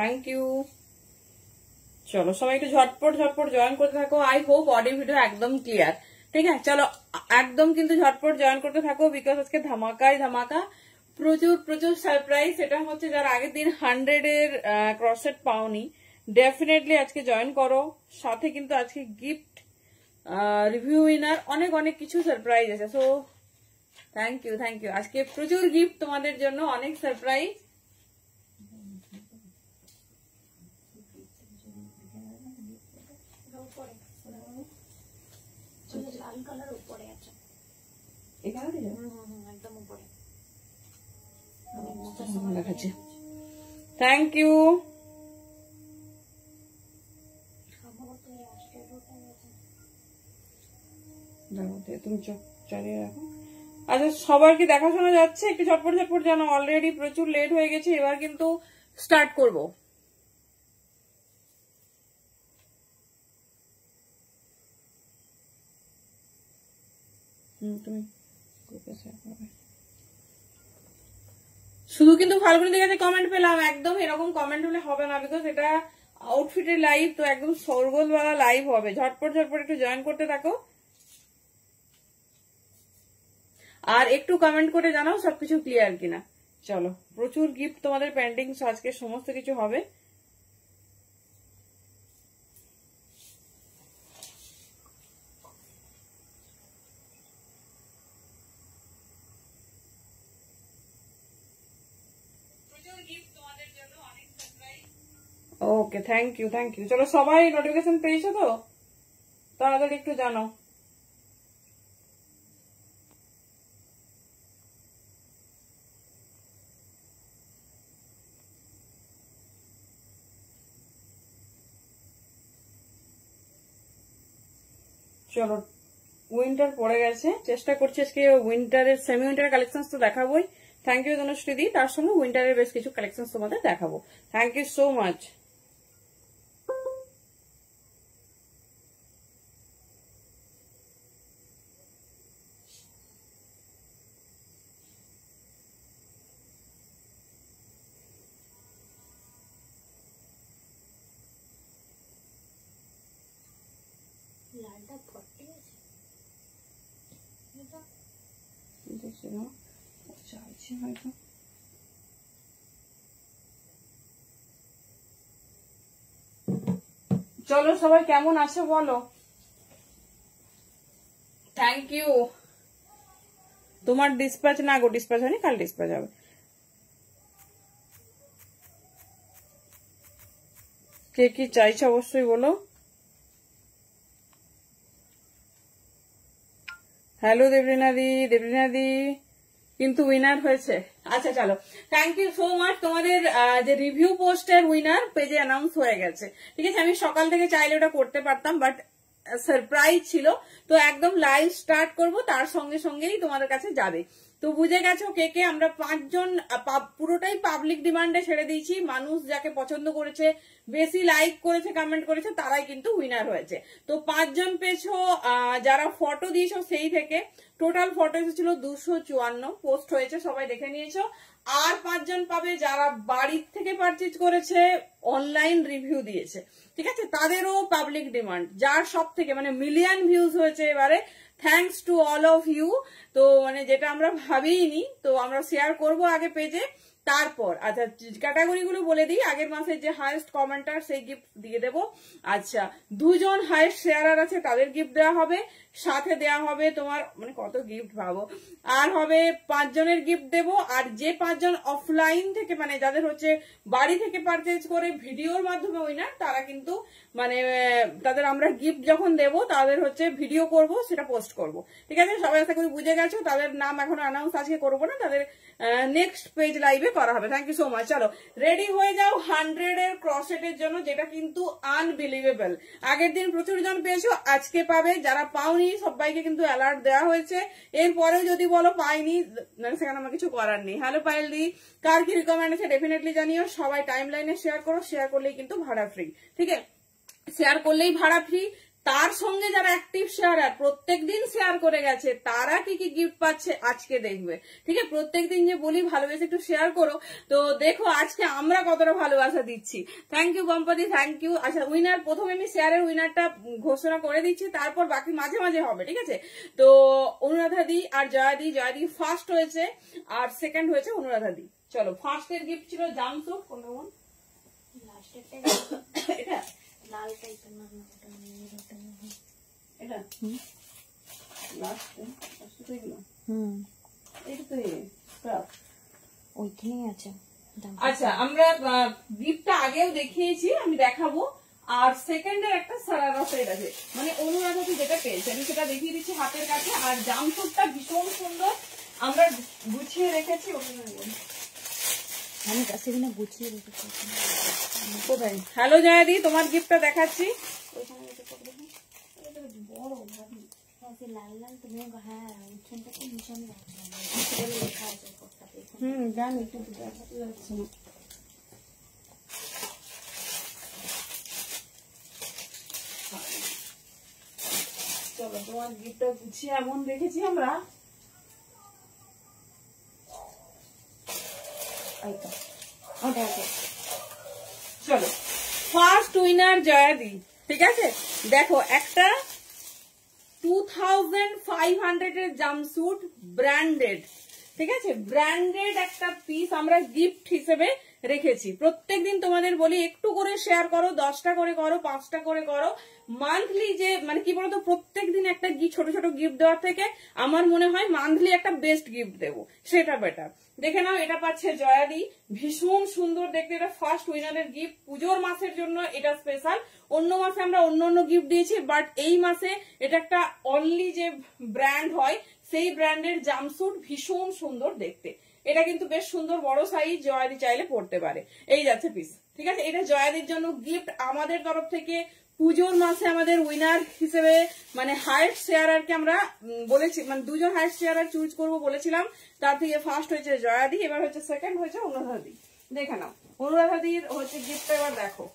Thank you. চলো সবাই একটু ঝটপট ঝটপট জয়েন করতে থাকো। আই হোপ অডিও ভিডিও একদম ক্লিয়ার, ঠিক আছে? চলো একদম কিন্তু ঝটপট জয়েন করতে থাকো, বিকজ আজকে ধামাকায় ধামাকা, প্রচুর প্রচুর সারপ্রাইজ। এটা হচ্ছে যারা আগের দিন 100 এর ক্রসেট পাওনি, ডেফিনেটলি আজকে জয়েন করো। সাথে কিন্তু আজকে গিফট, রিভিউ উইনার, অনেক অনেক কিছু সারপ্রাইজ আছে। So thank you thank you. আজকে প্রচুর গিফট তোমাদের জন্য, অনেক সারপ্রাইজ। Thank you. তুমি চোখ চালিয়ে রাখো। আচ্ছা সবার কি দেখাশোনা যাচ্ছে? একটু ঝটপট ঝটপট জানো, অলরেডি প্রচুর লেট হয়ে গেছে। এবার কিন্তু স্টার্ট করব। তুমি শুধু কিন্তু ফাল্গুনিদের কাছে কমেন্ট পেলাম, একদম এরকম কমেন্ট হলে হবে না, বিকজ এটা আউটফিটের লাইভ, তো একদম সরগোলওয়ালা লাইভ হবে। ঝটপট ঝটপট একটু জয়েন করতে থাকো আর একটু কমেন্ট করে জানাও সবকিছু ক্লিয়ার কিনা। চলো প্রচুর গিফট তোমাদের পেন্ডিং, আজকে সমস্ত কিছু হবে। Okay thank you thank you. চলো সবাই নোটিফিকেশন পেয়েছো তো? তাড়াতাড়ি একটু জানো। চলো উইন্টার পড়ে গেছে, চেষ্টা করছি আজকে উইন্টারের সেমি উইন্টারের কালেকশন তো দেখাবোই। থ্যাংক ইউ ধনুশ্রীদি, তার সঙ্গে উইন্টারের বেশ কিছু কালেকশন তোমাদের দেখাবো। Thank you so much. চলো সবাই কেমন আছো বলো। Thank you. তোমার ডিসপ্যাচ না গো, ডিসপ্যাচ হয়নি, কাল ডিসপ্যাচ হবে। কে কি চাইছো অবশ্যই বলো। হ্যালো দেবরিনাদি, দেবরিনাদি কিন্তু উইনার হয়েছে। আচ্ছা চলো থ্যাংক ইউ সো মাচ। তোমাদের যে রিভিউ পোস্টের উইনার পেজে অ্যানাউন্স হয়ে গেছে, ঠিক আছে? আমি সকাল থেকে চাইলে ওটা করতে পারতাম, বাট সারপ্রাইজ ছিল, তো একদম লাইভ স্টার্ট করব, তার সঙ্গে সঙ্গেই তোমাদের কাছে যাবে। তো বুঝে গেছো কে কে। আমরা 5 জন পুরোটাই পাবলিক ডিমান্ডে ছেড়ে দিয়েছি। মানুষ যাকে পছন্দ করেছে, বেশি লাইক করেছে, কমেন্ট করেছে, তারাই কিন্তু উইনার হয়েছে। তো 5 জন পেয়েছো। যারা ফটো দিয়েছো সেই থেকে টোটাল ফটো এসেছিল 254 পোস্ট হয়েছে, সবাই দেখে নিয়েছো। আর 5 জন পাবে যারা বাড়ির থেকে পারচেজ করেছে, অনলাইন রিভিউ দিয়েছে, ঠিক আছে? তাদেরও পাবলিক ডিমান্ড, যার সব থেকে মানে মিলিয়ন ভিউজ হয়েছে এবারে। Thanks to all of you. তো মানে যেটা আমরা ভাবিনি, তো আমরা শেয়ার করব আগে পেজে, তারপর আচ্ছা ক্যাটাগরি গুলো বলে দিই। আগের মাসে যে হাইয়েস্ট কমেন্টার সেই গিফট দিয়ে দেব। আচ্ছা 2 জন হাইয়েস্ট শেয়ারার আছে, তাদের গিফট দেওয়া হবে। সাথে দেওয়া হবে তোমার মানে কত গিফট ভাবো, আর হবে 5 জনের গিফট দেব। আর যে 5 জন অফলাইন থেকে মানে যাদের হচ্ছে বাড়ি থেকে পারচেজ করে ভিডিওর মাধ্যমে উইনার, তারা কিন্তু মানে তাদের আমরা গিফট যখন দেব তাদের হচ্ছে ভিডিও করব, সেটা পোস্ট করব, ঠিক আছে? সবাই আশা করি বুঝে গেছো। তাদের নাম এখন অ্যানাউন্স আজকে করবো না, তাদের নেক্সট পেজ লাইভে করা হবে। Thank you so much. চলো রেডি হয়ে যাও 100 এর ক্রসেটের জন্য, যেটা কিন্তু আনবিলিভেবল। আগের দিন প্রচুর জন পেয়েছো, আজকে পাবে। যারা পাওনি সবাইকে কিন্তু অ্যালার্ট দেওয়া হয়েছে। এরপরেও যদি বলো পাইনি, সেখানে আমার কিছু করার নেই। হ্যালো পায়েল দি, কার কি রিকমেন্ড আছে ডেফিনেটলি জানিও। সবাই টাইম লাইনে শেয়ার করো, শেয়ার করলেই কিন্তু ভাড়া ফ্রি, ঠিক আছে? শেয়ার করলেই ভাড়া ফ্রি। তার সঙ্গে যারা অ্যাক্টিভ শেয়ারার প্রত্যেকদিন শেয়ার করে গেছে তারা কি কি গিফট পাচ্ছে আজকে দেখবে। ঠিক আছে, প্রত্যেকদিন যে বলি ভালোবেসে একটু শেয়ার করো, তো দেখো আজকে আমরা কতটা ভালোবাসা দিচ্ছি। থ্যাংক ইউ গম্পতি, থ্যাংক ইউ। আচ্ছা, উইনার প্রথমে আমি শেয়ারের উইনারটা ঘোষণা করে দিচ্ছি, তারপর বাকি মাঝে মাঝে হবে। ঠিক আছে, তো অনুরাধা দি আর জয়াদি, জয়াদি ফার্স্ট হয়েছে আর সেকেন্ড হয়েছে অনুরাধা দি। চলো, ফার্স্টের গিফট ছিল জামসুট। কোনটা কোন? এটা লাল টাইপের না, এটা ওইখানেই আছে। আচ্ছা, আমরা গিফটটা আগেও দেখিয়েছি, আমি দেখাবো। আর সেকেন্ডের একটা সারারা সেট আছে, মানে অনুরাধা যেটা পেয়েছে আমি সেটা দেখিয়ে দিচ্ছি হাতের কাছে। আর জামসুটটা ভীষণ সুন্দর, আমরা গুছিয়ে রেখেছি। আমি সেখানে গুছিয়ে রেখেছি। কোথায়? হ্যালো জয়াদি, তোমার গিফটটা দেখাচ্ছি। বড় লাল লাল তুমি, হ্যাঁ ওইখানটাতে মিশন লেখা আছে। জানি, কিন্তু দেখাতে যাচ্ছে না। চলো, তোমার গিফটটা গুছিয়ে এমন রেখেছি আমরা। চলো, ফার্স্ট উইনার জয়াদি। ঠিক আছে, দেখো একটা 2500 এর জাম্পস্যুট ব্র্যান্ডেড। ঠিক আছে, ব্র্যান্ডেড একটা পিস আমরা গিফট হিসেবে রেখেছি। প্রত্যেকদিন তোমাদের বলি একটু করে শেয়ার করো, 10টা করে করো, 5টা করে করো। মান্থলি যে মানে কি বলতো, প্রত্যেকদিন একটা ছোট ছোট গিফট দেওয়ার থেকে আমার মনে হয় মান্থলি একটা বেস্ট গিফট দেবো, সেটা বেটার। দেখে নাও, এটা পাচ্ছে জয়াদি, ভীষণ সুন্দর দেখতে। এটা ফার্স্ট উইনারের গিফট, পুজোর মাসের জন্য এটা স্পেশাল। অন্য মাসে আমরা অন্য গিফট দিয়েছি, বাট এই মাসে এটা একটা অনলি যে ব্র্যান্ড হয় সেই ব্র্যান্ডের জাম্পস্যুট, ভীষণ সুন্দর দেখতে। এটা কিন্তু বেশ সুন্দর বড় সাইজ, জয়াদি চাইলে পড়তে পারে। এই যাচ্ছে পিস। ঠিক আছে, এটা জয়াদির জন্য গিফট আমাদের তরফ থেকে। পুজোর মাসে আমাদের উইনার হিসেবে মানে হাইট শেয়ারারকে আমরা বলেছি, মানে দুজন হাইট শেয়ারার চুজ করবো বলেছিলাম, তার থেকে ফার্স্ট হয়েছে জয়াদি, এবার হচ্ছে সেকেন্ড হয়েছে অনুরাধাদি। দেখে নাও, অনুরাধাদির হচ্ছে গিফটটা এবার দেখো।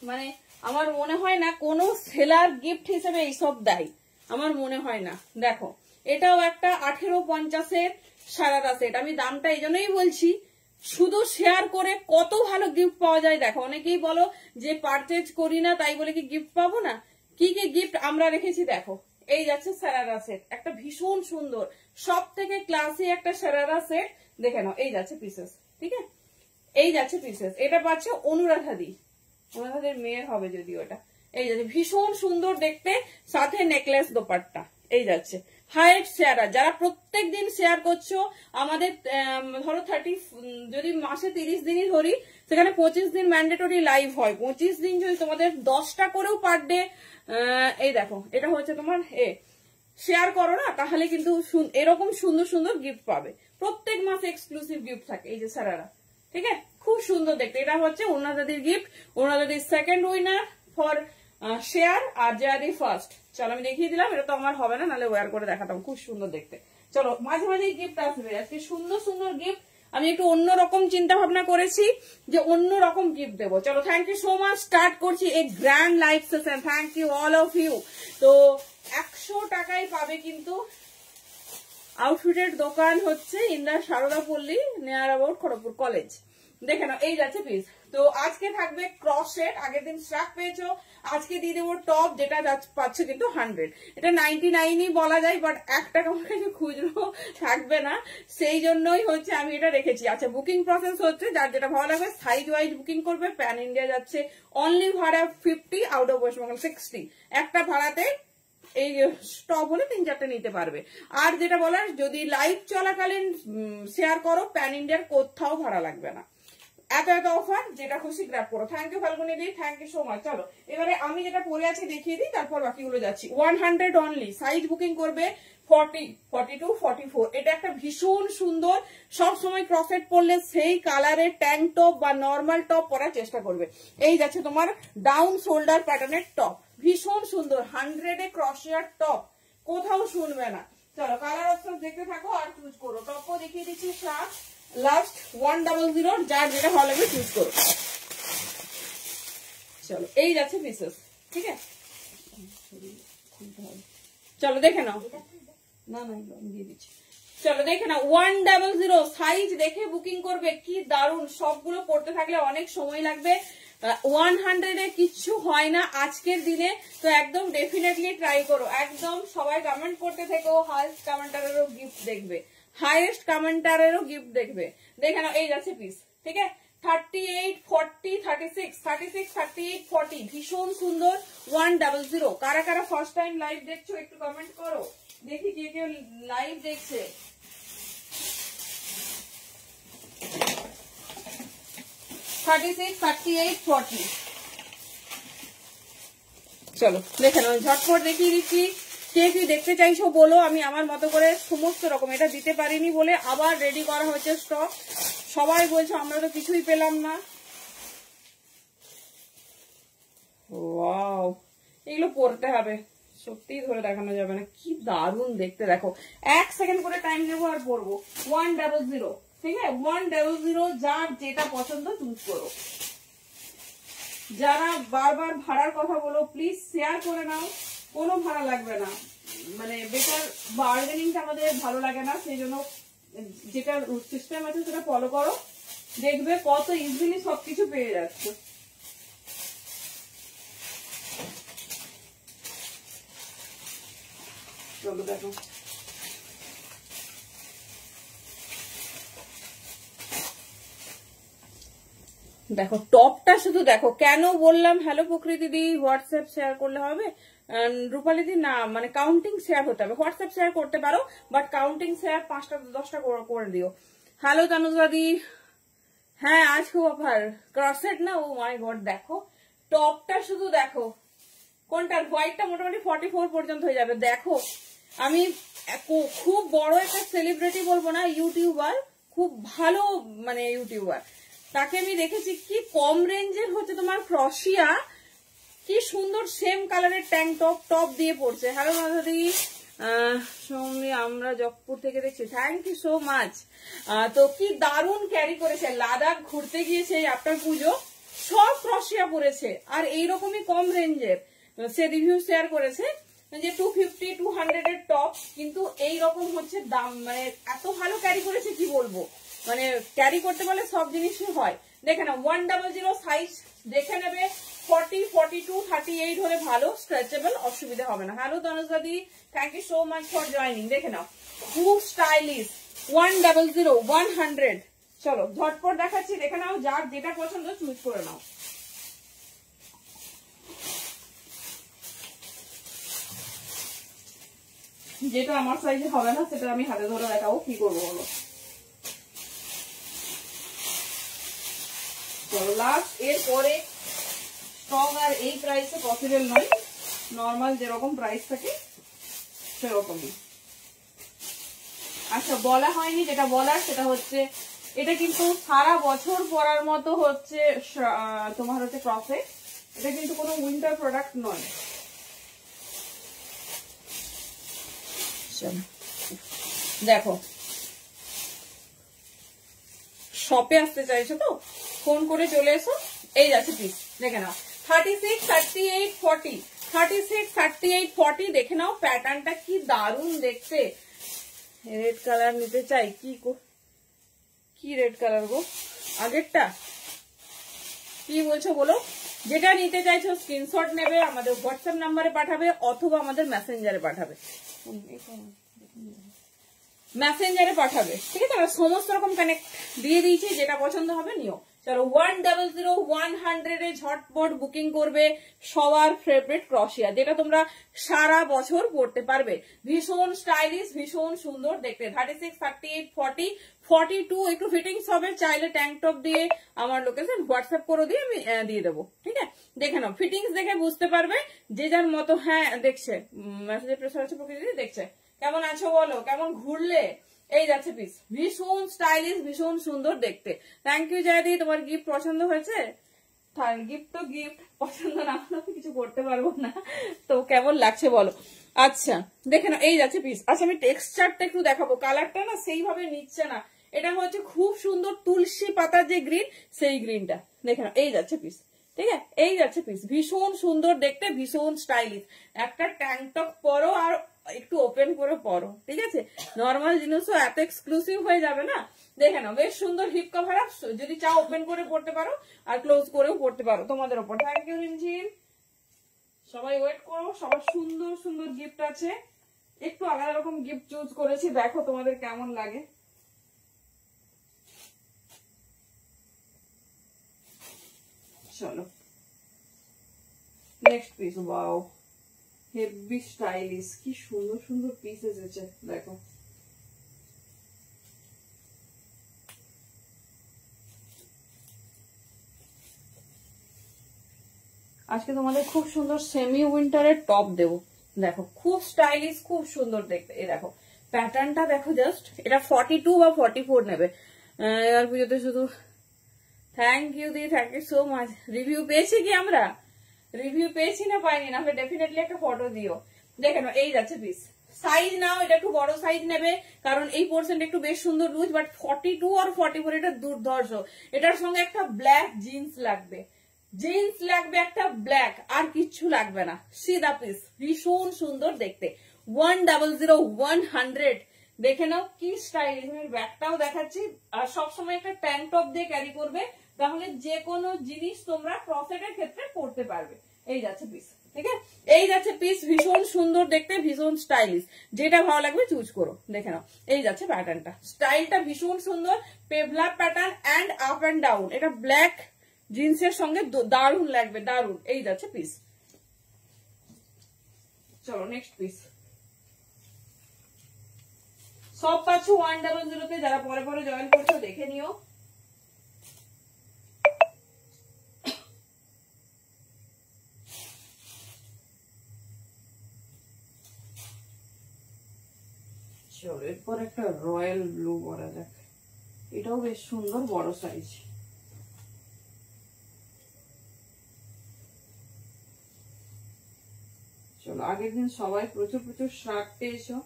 মানে আমার মনে হয় না কোনো সেলার গিফট হিসেবে এইসব দেয়, আমার মনে হয় না। দেখো, এটাও একটা 1850-এর সারারা সেট। আমি দামটা এই জন্যই বলছি, শুধু শেয়ার করে কত ভালো গিফট পাওয়া যায়। দেখো, অনেকেই বলো যে পারচেজ করি না তাই বলে কি গিফট পাবো না। কি কি গিফট আমরা রেখেছি দেখো। এই যাচ্ছে সারারা সেট, একটা ভীষণ সুন্দর সব থেকে ক্লাসি একটা সারারা সেট। দেখে নাও, এই যাচ্ছে পিসেস। ঠিক আছে, এই যাচ্ছে পিসেস। এটা পাচ্ছে অনুরাধাদি, অনুরাধাদের মেয়ের হবে যদিও এটা। এই যাচ্ছে ভীষণ সুন্দর দেখতে, সাথে নেকলেস দোপাট্টা। এই যাচ্ছে হাইট শেয়ারার, যারা প্রত্যেক দিন শেয়ার করছো আমাদের, ধরো 30, যদি মাসে 30 দিনই ধরি, সেখানে 25 দিন ম্যান্ডেটরি লাইভ হয়। 25 দিন যদি তোমাদের 10টা করেও পার ডে, এই দেখো এটা হচ্ছে তোমার শেয়ার করো না, তাহলে কিন্তু এরকম সুন্দর সুন্দর গিফট পাবে। প্রত্যেক মাসে এক্সক্লুসিভ গিফট থাকে এই যে সারারা। ঠিক আছে, খুব সুন্দর দেখতে। এটা হচ্ছে অনুরাধাদির গিফট, অনুরাধাদির সেকেন্ড উইনার ফর শেয়ার, আর জয়াদি ফার্স্ট। চলো, আমি দেখিয়ে দিলাম, এটা তো আমার হবে না, নাহলে ওয়ার করে দেখাতাম, খুব সুন্দর দেখতে। চলো, মাঝে মাঝে গিফট আসবে, আজকে সুন্দর সুন্দর গিফট। আমি একটু অন্যরকম চিন্তা ভাবনা করেছি যে অন্য রকম গিফট দেবো। চলো, thank you so much. Start করছি এই grand live session. Thank you all of you. তো 100 টাকায় পাবে কিন্তু আউটফিটের দোকান হচ্ছে ইন্দার সারদা পল্লী, নিয়ার অ্যাবাউট খড়গপুর কলেজ। দেখে নাও, এই যাচ্ছে পিস। তো আজকে থাকবে ক্রস সেট, আগের দিন স্ট্রাক পেয়েছো, আজকে দিয়ে দেবো টপ, যেটা পাচ্ছে কিন্তু 100। এটা 99ই বলা যায়, বাট 1 টাকা আমার কাছে খুচরো থাকবে না, সেই জন্যই হচ্ছে আমি এটা রেখেছি। আচ্ছা, বুকিং প্রসেস হচ্ছে, যার যেটা ভালো লাগবে সাইজ ওয়াইজ বুকিং করবে। প্যান ইন্ডিয়া যাচ্ছে অনলি ভাড়া 50, আউট অফ ওয়েস্ট বেঙ্গল 60। একটা ভাড়াতে এই স্টপ হলে 3-4টে নিতে পারবে। আর যেটা বলার, যদি লাইভ চলাকালীন শেয়ার করো, প্যান ইন্ডিয়ার কোথাও ভাড়া লাগবে না। এত এত অফার, যেটা খুশি গ্র্যাব করো। থ্যাংক ইউ ফাল্গুনি দি, থ্যাংক ইউ সো মাচ। চলো, এবারে আমি যেটা পরে আছি দেখিয়ে দিই, তারপর বাকিগুলো যাচ্ছি। 100 অনলি, সাইজ বুকিং করবে 40, 42, 44। এটা একটা ভীষণ সুন্দর, সব সময় ক্রসেট পরলে সেই কালারের ট্যাঙ্ক টপ বা নর্মাল টপ পরার চেষ্টা করবে। এই যাচ্ছে তোমার ডাউন শোল্ডার প্যাটার্নের টপ, ভীষণ সুন্দর 100-এ ক্রসিয়ার টপ, কোথাও শুনবে না। চলো, কালার অপশন দেখতে থাকো আর চুজ করো। টপও দেখিয়ে দিচ্ছি, লাস্ট 100, যার যেটা ভালো লাগবে চুজ করো। চলো, এই যাচ্ছে পিসেস। ঠিক আছে, চলো দেখে নাও, না না আমি দিয়ে দিচ্ছি। চলো দেখে নাও 100 সাইজ দেখে বুকিং করবে, কি দারুন। সবগুলো পড়তে থাকলে অনেক সময় লাগবে, 100 কিচ্ছু হয় না আজকের দিনে, তো একদম ডেফিনেটলি ট্রাই করো। একদম সবাই কমেন্ট করতে থেকো, হাইয়েস্ট কমেন্টারেরও গিফট দেখবে, হাইয়েস্ট কমেন্টারেরও গিফট দেখবে। দেখে নাও এই যাচ্ছে পিস, ঠিক আছে 38, 40, 36, 36, 38, 40 ভীষণ সুন্দর 100। কারা কারা ফার্স্ট টাইম লাইভ দেখছো একটু কমেন্ট করো, দেখি কে কে লাইভ দেখছে। চলো দেখে নাও, ঝটপট দেখিয়ে দিচ্ছি। কে কি দেখতে চাইছো বলো, আমি আমার মতো করে সমস্ত রকম, এটা দিতে পারিনি বলে আবার রেডি করা হয়েছে স্টক। সবাই বলছো আমরা তো কিছুই পেলাম না। ওয়াও, এগুলো পরতে হবে, সত্যি ধরে দেখানো যাবে না, কি দারুণ দেখতে। দেখো 1 সেকেন্ড করে টাইম নেবো আর পরবো 100, ঠিক আছে 100। যার যেটা পছন্দ চুজ করো। যারা বারবার ভাড়ার কথা বলো প্লিজ শেয়ার করে নাও, কোনো ভাড়া লাগবে না, মানে বেকার বার্গেনিংটা আমাদের ভালো লাগে না, সেই জন্য যেটা সিস্টেম আছে সেটা ফলো করো, দেখবে কত ইজিলি সবকিছু পেয়ে যাচ্ছে। চলো দেখো, দেখো টপটা শুধু দেখো। কেন বললাম হ্যালো প্রকৃতি দি হোয়াটসঅ্যাপ শেয়ার করলে হবে, রূপালী দি না, মানে কাউন্টিং শেয়ার হতে হবে। হোয়াটসঅ্যাপ শেয়ার করতে পারো বাট কাউন্টিং শেয়ার 5টা 10টা করে দিও। হ্যালো তানুজা দি, হ্যাঁ আজ খুব অফার ক্রসেট না, ও মাই গড। দেখো টপটা শুধু দেখো, কোনটার হোয়াইটটা মোটামুটি 44 পর্যন্ত হয়ে যাবে। দেখো আমি খুব বড় একটা সেলিব্রিটি বলবো না, ইউটিউবার, খুব ভালো মানে ইউটিউবার, তাকে আমি দেখেছি কি কম রেঞ্জের হচ্ছে তোমার ক্রসিয়া, কি সুন্দর সেম কালারের ট্যাঙ্ক টপ দিয়ে পড়ছে। হ্যালো মাধুরী সৌমি, আমরা জগপুর থেকে দেখছি, থ্যাংক ইউ সো মাচ। তো কি দারুণ ক্যারি করেছে, লাদাখ ঘুরতে গিয়েছে আপনার পুজো, সব ক্রসিয়া পড়েছে আর এইরকমই কম রেঞ্জের। সে রিভিউ শেয়ার করেছে যে 250, 200 এর টপ, কিন্তু এইরকম হচ্ছে দাম, মানে এত ভালো ক্যারি করেছে কি বলবো, মানে ক্যারি করতে পারলে সব জিনিসই হয়। দেখে না 100 সাইজ দেখে নেবে, 40, 42, 38 হলে ভালো, স্ট্রেচেবল, অসুবিধা হবে না। হ্যালো তনুজাদি, thank you so much for joining. দেখে নাও খুব স্টাইলিশ 100, 100। চলো ঝটপট দেখাচ্ছি, দেখে নাও, যার যেটা পছন্দ চুজ করে নাও। যেটা আমার সাইজে হবে না সেটা আমি হাতে ধরে দেখাবো, কি করবো বলো। চলো লাস্ট, এরপরে স্টক আর এই প্রাইসে পসিবল নয়, নর্মাল যেরকম প্রাইস থাকে সেরকমই। আচ্ছা বলা হয়নি, যেটা বলার সেটা হচ্ছে এটা কিন্তু সারা বছর পরার মতো হচ্ছে তোমার হচ্ছে ক্রসেট, এটা কিন্তু কোনো উইন্টার প্রোডাক্ট নয়। দেখো শপে আসতে চাইছো তো ফোন করে চলে এসো, এই যাচ্ছে পিস দেখে নাও 36, 38, 40, 36, 38, 40 দেখে নাও। প্যাটার্নটা কি দারুণ দেখতে, রেড কালার নিতে চাই, কি রেড কালার গো, আগেরটা কি বলছো বলো। যেটা নিতে চাইছো স্ক্রিনশট নেবে, আমাদের হোয়াটসঅ্যাপ নাম্বারে পাঠাবে অথবা আমাদের মেসেঞ্জারে পাঠাবে, ঠিক আছে। আমরা সমস্ত রকম কানেক্ট দিয়ে দিয়েছি, যেটা পছন্দ হবে নিও। চলো 100, 100 ঝটপট বুকিং করবে সবার ফেভারিট ক্রসিয়া, যেটা তোমরা সারা বছর পড়তে পারবে। ভীষণ স্টাইলিশ, ভীষণ সুন্দর দেখতে। 36, 38, 40, 42 একটু ফিটিংস হবে, চাইলে ট্যাঙ্ক টপ দিয়ে আমার লোকেশন হোয়াটসঅ্যাপ করে দিয়ে আমি দিয়ে দেবো, ঠিক আছে। দেখে নাও, ফিটিংস দেখে বুঝতে পারবে যে যার মতো। হ্যাঁ দেখছে, মেসেজে প্রেসার হচ্ছে প্রকৃতি দেখছে। কেমন আছো বলো, কেমন ঘুরলে, এই যাচ্ছে পিস, ভীষণ স্টাইলিশ, ভীষণ সুন্দর দেখতে। থ্যাংক ইউ জয়দি, তোমার গিফট পছন্দ হয়েছে। গিফট তো গিফট, পছন্দ না হলে কিছু করতে পারবো না, তো কেমন লাগছে বলো। আচ্ছা দেখে না, এই যাচ্ছে পিস। আচ্ছা আমি টেক্সচারটা একটু দেখাবো, কালারটা না সেইভাবে নিচ্ছে না, এটা হচ্ছে খুব সুন্দর তুলসী পাতার যে গ্রিন, সেই গ্রিনটা দেখে না, এই যাচ্ছে পিস। ঠিক আছে, এই যাচ্ছে পিস, ভীষণ সুন্দর দেখতে, ভীষণ স্টাইলিশ। একটা ট্যাঙ্ক টপ পরো আর একটু ওপেন করে পরো, ঠিক আছে। নর্মাল জিনিসও এত এক্সক্লুসিভ হয়ে যাবে না। দেখে নাও, বেশ সুন্দর হিপ কভার আপ, যদি চাও ওপেন করে পড়তে পারো আর ক্লোজ করেও পড়তে পারো, তোমাদের ওপর। থ্যাংক ইউ রিমঝিম, সবাই ওয়েট করো, সবার সুন্দর সুন্দর গিফট আছে। একটু আলাদা রকম গিফট চুজ করেছি, দেখো তোমাদের কেমন লাগে। চলো next piece. Wow, heavy stylish, কি সুন্দর সুন্দর পিস এসেছে দেখো। আজকে তোমাদের খুব সুন্দর সেমি উইন্টারের টপ দেবো, দেখো খুব স্টাইলিশ, খুব সুন্দর দেখতে। এই দেখো প্যাটার্নটা দেখো জাস্ট, এটা 42 বা 44 নেবে এবার পুজোতে শুধু। থ্যাংক ইউ দি, thank you so much. Review পেয়েছি কি আমরা? রিভিউ পেয়েছি না পাইনি? না হলে ডেফিনেটলি একটা ফটো দিও। দেখে নাও, এই যাচ্ছে পিস। সাইজ নাও, এটা একটু বড় সাইজ নেবে, কারণ এই পোর্শনটা একটু বেশ সুন্দর লুজ, বাট 42 আর 44 এটা দুর্ধর্ষ। এটার সঙ্গে একটা ব্ল্যাক জিন্স লাগবে, জিন্স লাগবে একটা ব্ল্যাক, আর কিচ্ছু লাগবে না। সি দা পিস, ভীষণ সুন্দর দেখতে। 100 দেখে নাও কি স্টাইলিশ। আমি ব্যাগটাও দেখাচ্ছি, আর সবসময় একটা ট্যাঙ্ক টপ দিয়ে ক্যারি করবে, তাহলে যে কোনো জিনিস তোমরা ক্রসেটের ক্ষেত্রে পড়তে পারবে। এই যাচ্ছে পিস, ঠিক আছে, এই যাচ্ছে পিস, ভীষণ সুন্দর দেখতে, ভীষণ স্টাইলিশ। যেটা ভালো লাগবে চুজ করো। দেখে নাও, এই যাচ্ছে প্যাটার্নটা, স্টাইলটা ভীষণ সুন্দর, পেভলাপ pattern and up and down. এটা ব্ল্যাক জিন্সের সঙ্গে দারুণ লাগবে, দারুণ। এই যাচ্ছে পিস। চলো নেক্সট পিস। সব পাচ্ছ 100 যারা পরে পরে জয়েন করছো দেখে নিও। চলো এরপর একটা রয়্যাল ব্লু করা যাক, এটাও বেশ সুন্দর, বড় সাইজ। চলো, আগের দিন সবাই প্রচুর প্রচুর শার্ট পেয়েছো,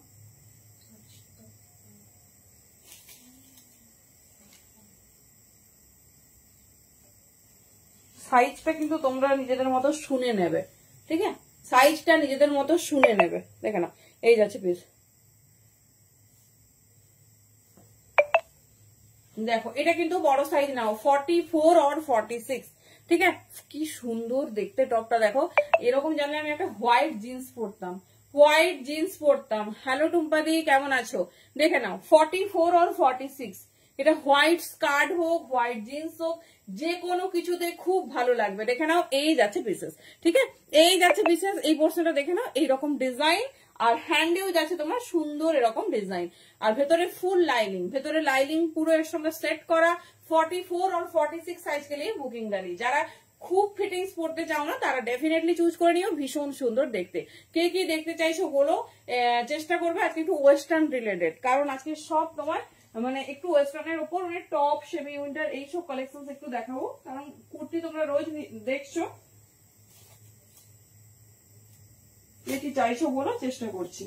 সাইজটা কিন্তু তোমরা নিজেদের মতো শুনে নেবে, ঠিক আছে, সাইজটা নিজেদের মতো শুনে নেবে। দেখে নাও, এই যাচ্ছে পিস। দেখো এটা কিন্তু বড় সাইজ নাও, 44 আর 46, ঠিক আছে। কি সুন্দর দেখতে টপটা দেখো। এরকম জানলে আমি একটা হোয়াইট জিন্স পরতাম, হোয়াইট জিন্স পরতাম। হ্যালো টুম্পাদি, কেমন আছো? দেখে নাও 44 আর 46, এটা হোয়াইট স্কার্ট হোক, হোয়াইট জিন্স হোক, যে কোনো কিছুতে খুব ভালো লাগবে। দেখে নাও, এই যাচ্ছে পিসেস, ঠিক আছে, এই যাচ্ছে পিসেস। এই পোর্শনটা দেখে নাও, এইরকম ডিজাইন, আর হ্যান্ডেও যাচ্ছে তোমার সুন্দর এরকম ডিজাইন, আর ভেতরে ফুল লাইনিং, ভেতরে লাইনিং পুরো এর সঙ্গে সেট করা। 44 আর 46 সাইজ কে লিয়ে বুকিং ডালি। যারা খুব ফিটিংস পড়তে চাও না তারা ডেফিনেটলি চুজ করে নিও, ভীষণ সুন্দর দেখতে। কে কি দেখতে চাইছো বলো, চেষ্টা করবে আজকে একটু ওয়েস্টার্ন রিলেটেড, কারণ আজকে সব তোমার মানে একটু ওয়েস্টার্নের উপর, মানে টপ, সেমি উইন্টার, এইসব কালেকশন একটু দেখাবো, কারণ কুর্তি তোমরা রোজ দেখছো। কে কি চাইছো বলো, চেষ্টা করছি।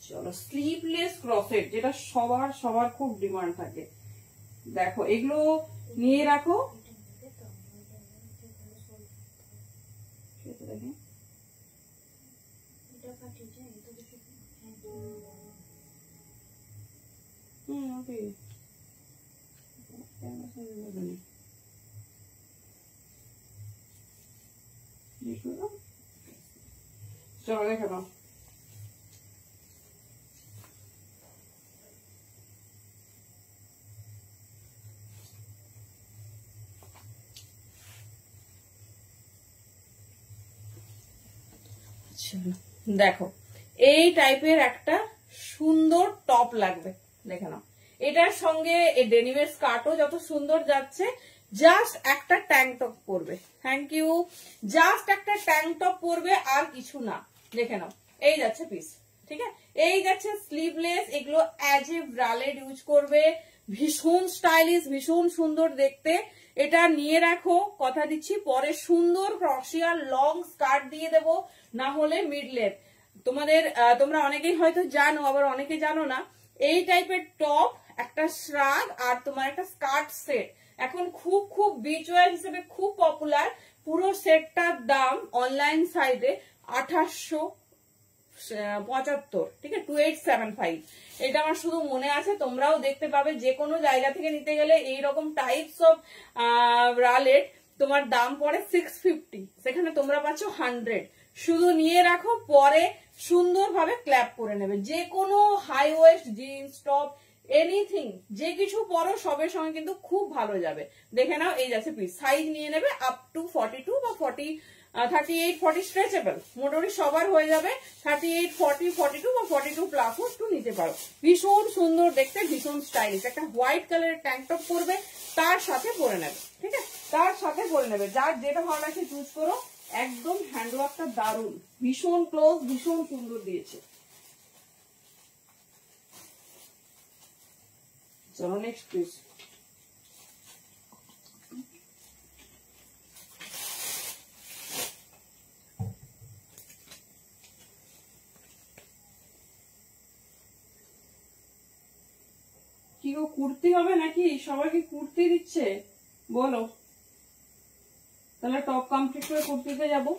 চলো, স্লিভলেস ক্রসেট, যেটা সবার সবার খুব ডিমান্ড থাকে। দেখো এগুলো নিয়ে রাখো, চলো দেখে নাও। দেখো এই টাইপের একটা সুন্দর টপ লাগবে, দেখে নাও। এটার সঙ্গে ডেনিমের স্কার্টও যত সুন্দর যাচ্ছে, জাস্ট একটা ট্যাঙ্ক টপ পরবে। থ্যাংক ইউ, জাস্ট একটা ট্যাঙ্ক টপ পরবে, আর কিছু না। দেখে নাও, এই যাচ্ছে পিস, ঠিক আছে, এই যাচ্ছে স্লিভলেস। এগুলো অ্যাজ এ ব্রালেট ইউজ করবে, ভীষণ স্টাইলিশ, ভীষণ সুন্দর দেখতে। এটা নিয়ে রাখো, কথা দিচ্ছি পরে সুন্দর ক্রসিয়ার লং স্কার্ট দিয়ে দেবো, না হলে মিডলেট। তোমাদের তোমরা অনেকেই হয়তো জানো, আবার অনেকে জানো না, এই টাইপের টপ, একটা শ্রাগ আর তোমার একটা স্কার্ট সেট এখন খুব খুব বিচ ওয়্যার হিসেবে খুব পপুলার। পুরো সেটটার দাম অনলাইন সাইটে 2875, ঠিক আছে, 2875। এটা আমার শুধু মনে আছে, তোমরাও দেখতে পাবে। যে কোনো জায়গা থেকে নিতে গেলে এইরকম টাইপস অফ ব্রালেট তোমার দাম পড়ে 650, সেখানে তোমরা পাচ্ছ 100। শুধু নিয়ে রাখো, পরে সুন্দরভাবে ক্ল্যাপ করে নেবে। যে কোনো high waist jeans top anything যে কিছু পরো সবের সঙ্গে কিন্তু খুব ভালো যাবে। দেখে নাও, এই যাচ্ছে পিস। সাইজ নিয়ে নেবে আপ টু 42 বা 38 40 স্ট্রেচেবল, মোটামুটি সবার হয়ে যাবে। 38 40 42 বা 42 প্লাসও একটু নিতে পারো। ভীষণ সুন্দর দেখতে, ভীষণ স্টাইলিশ। একটা হোয়াইট কালারের ট্যাঙ্ক টপ করবে, তার সাথে পরে নেবে, ঠিক আছে, তার সাথে পরে নেবে। যার যেটা ভালো লাগছে চুজ করো। একদম হ্যান্ডওয়ার্কটা দারুণ, ভীষণ ক্লোজ, ভীষণ সুন্দর দিয়েছে। চলো নেক্সট পিস। কি গো, কুর্তি হবে নাকি? সবাইকে কুর্তি দিচ্ছে বলো, তাহলে টপ কমপ্লিট করে কুর্তিতে যাবো।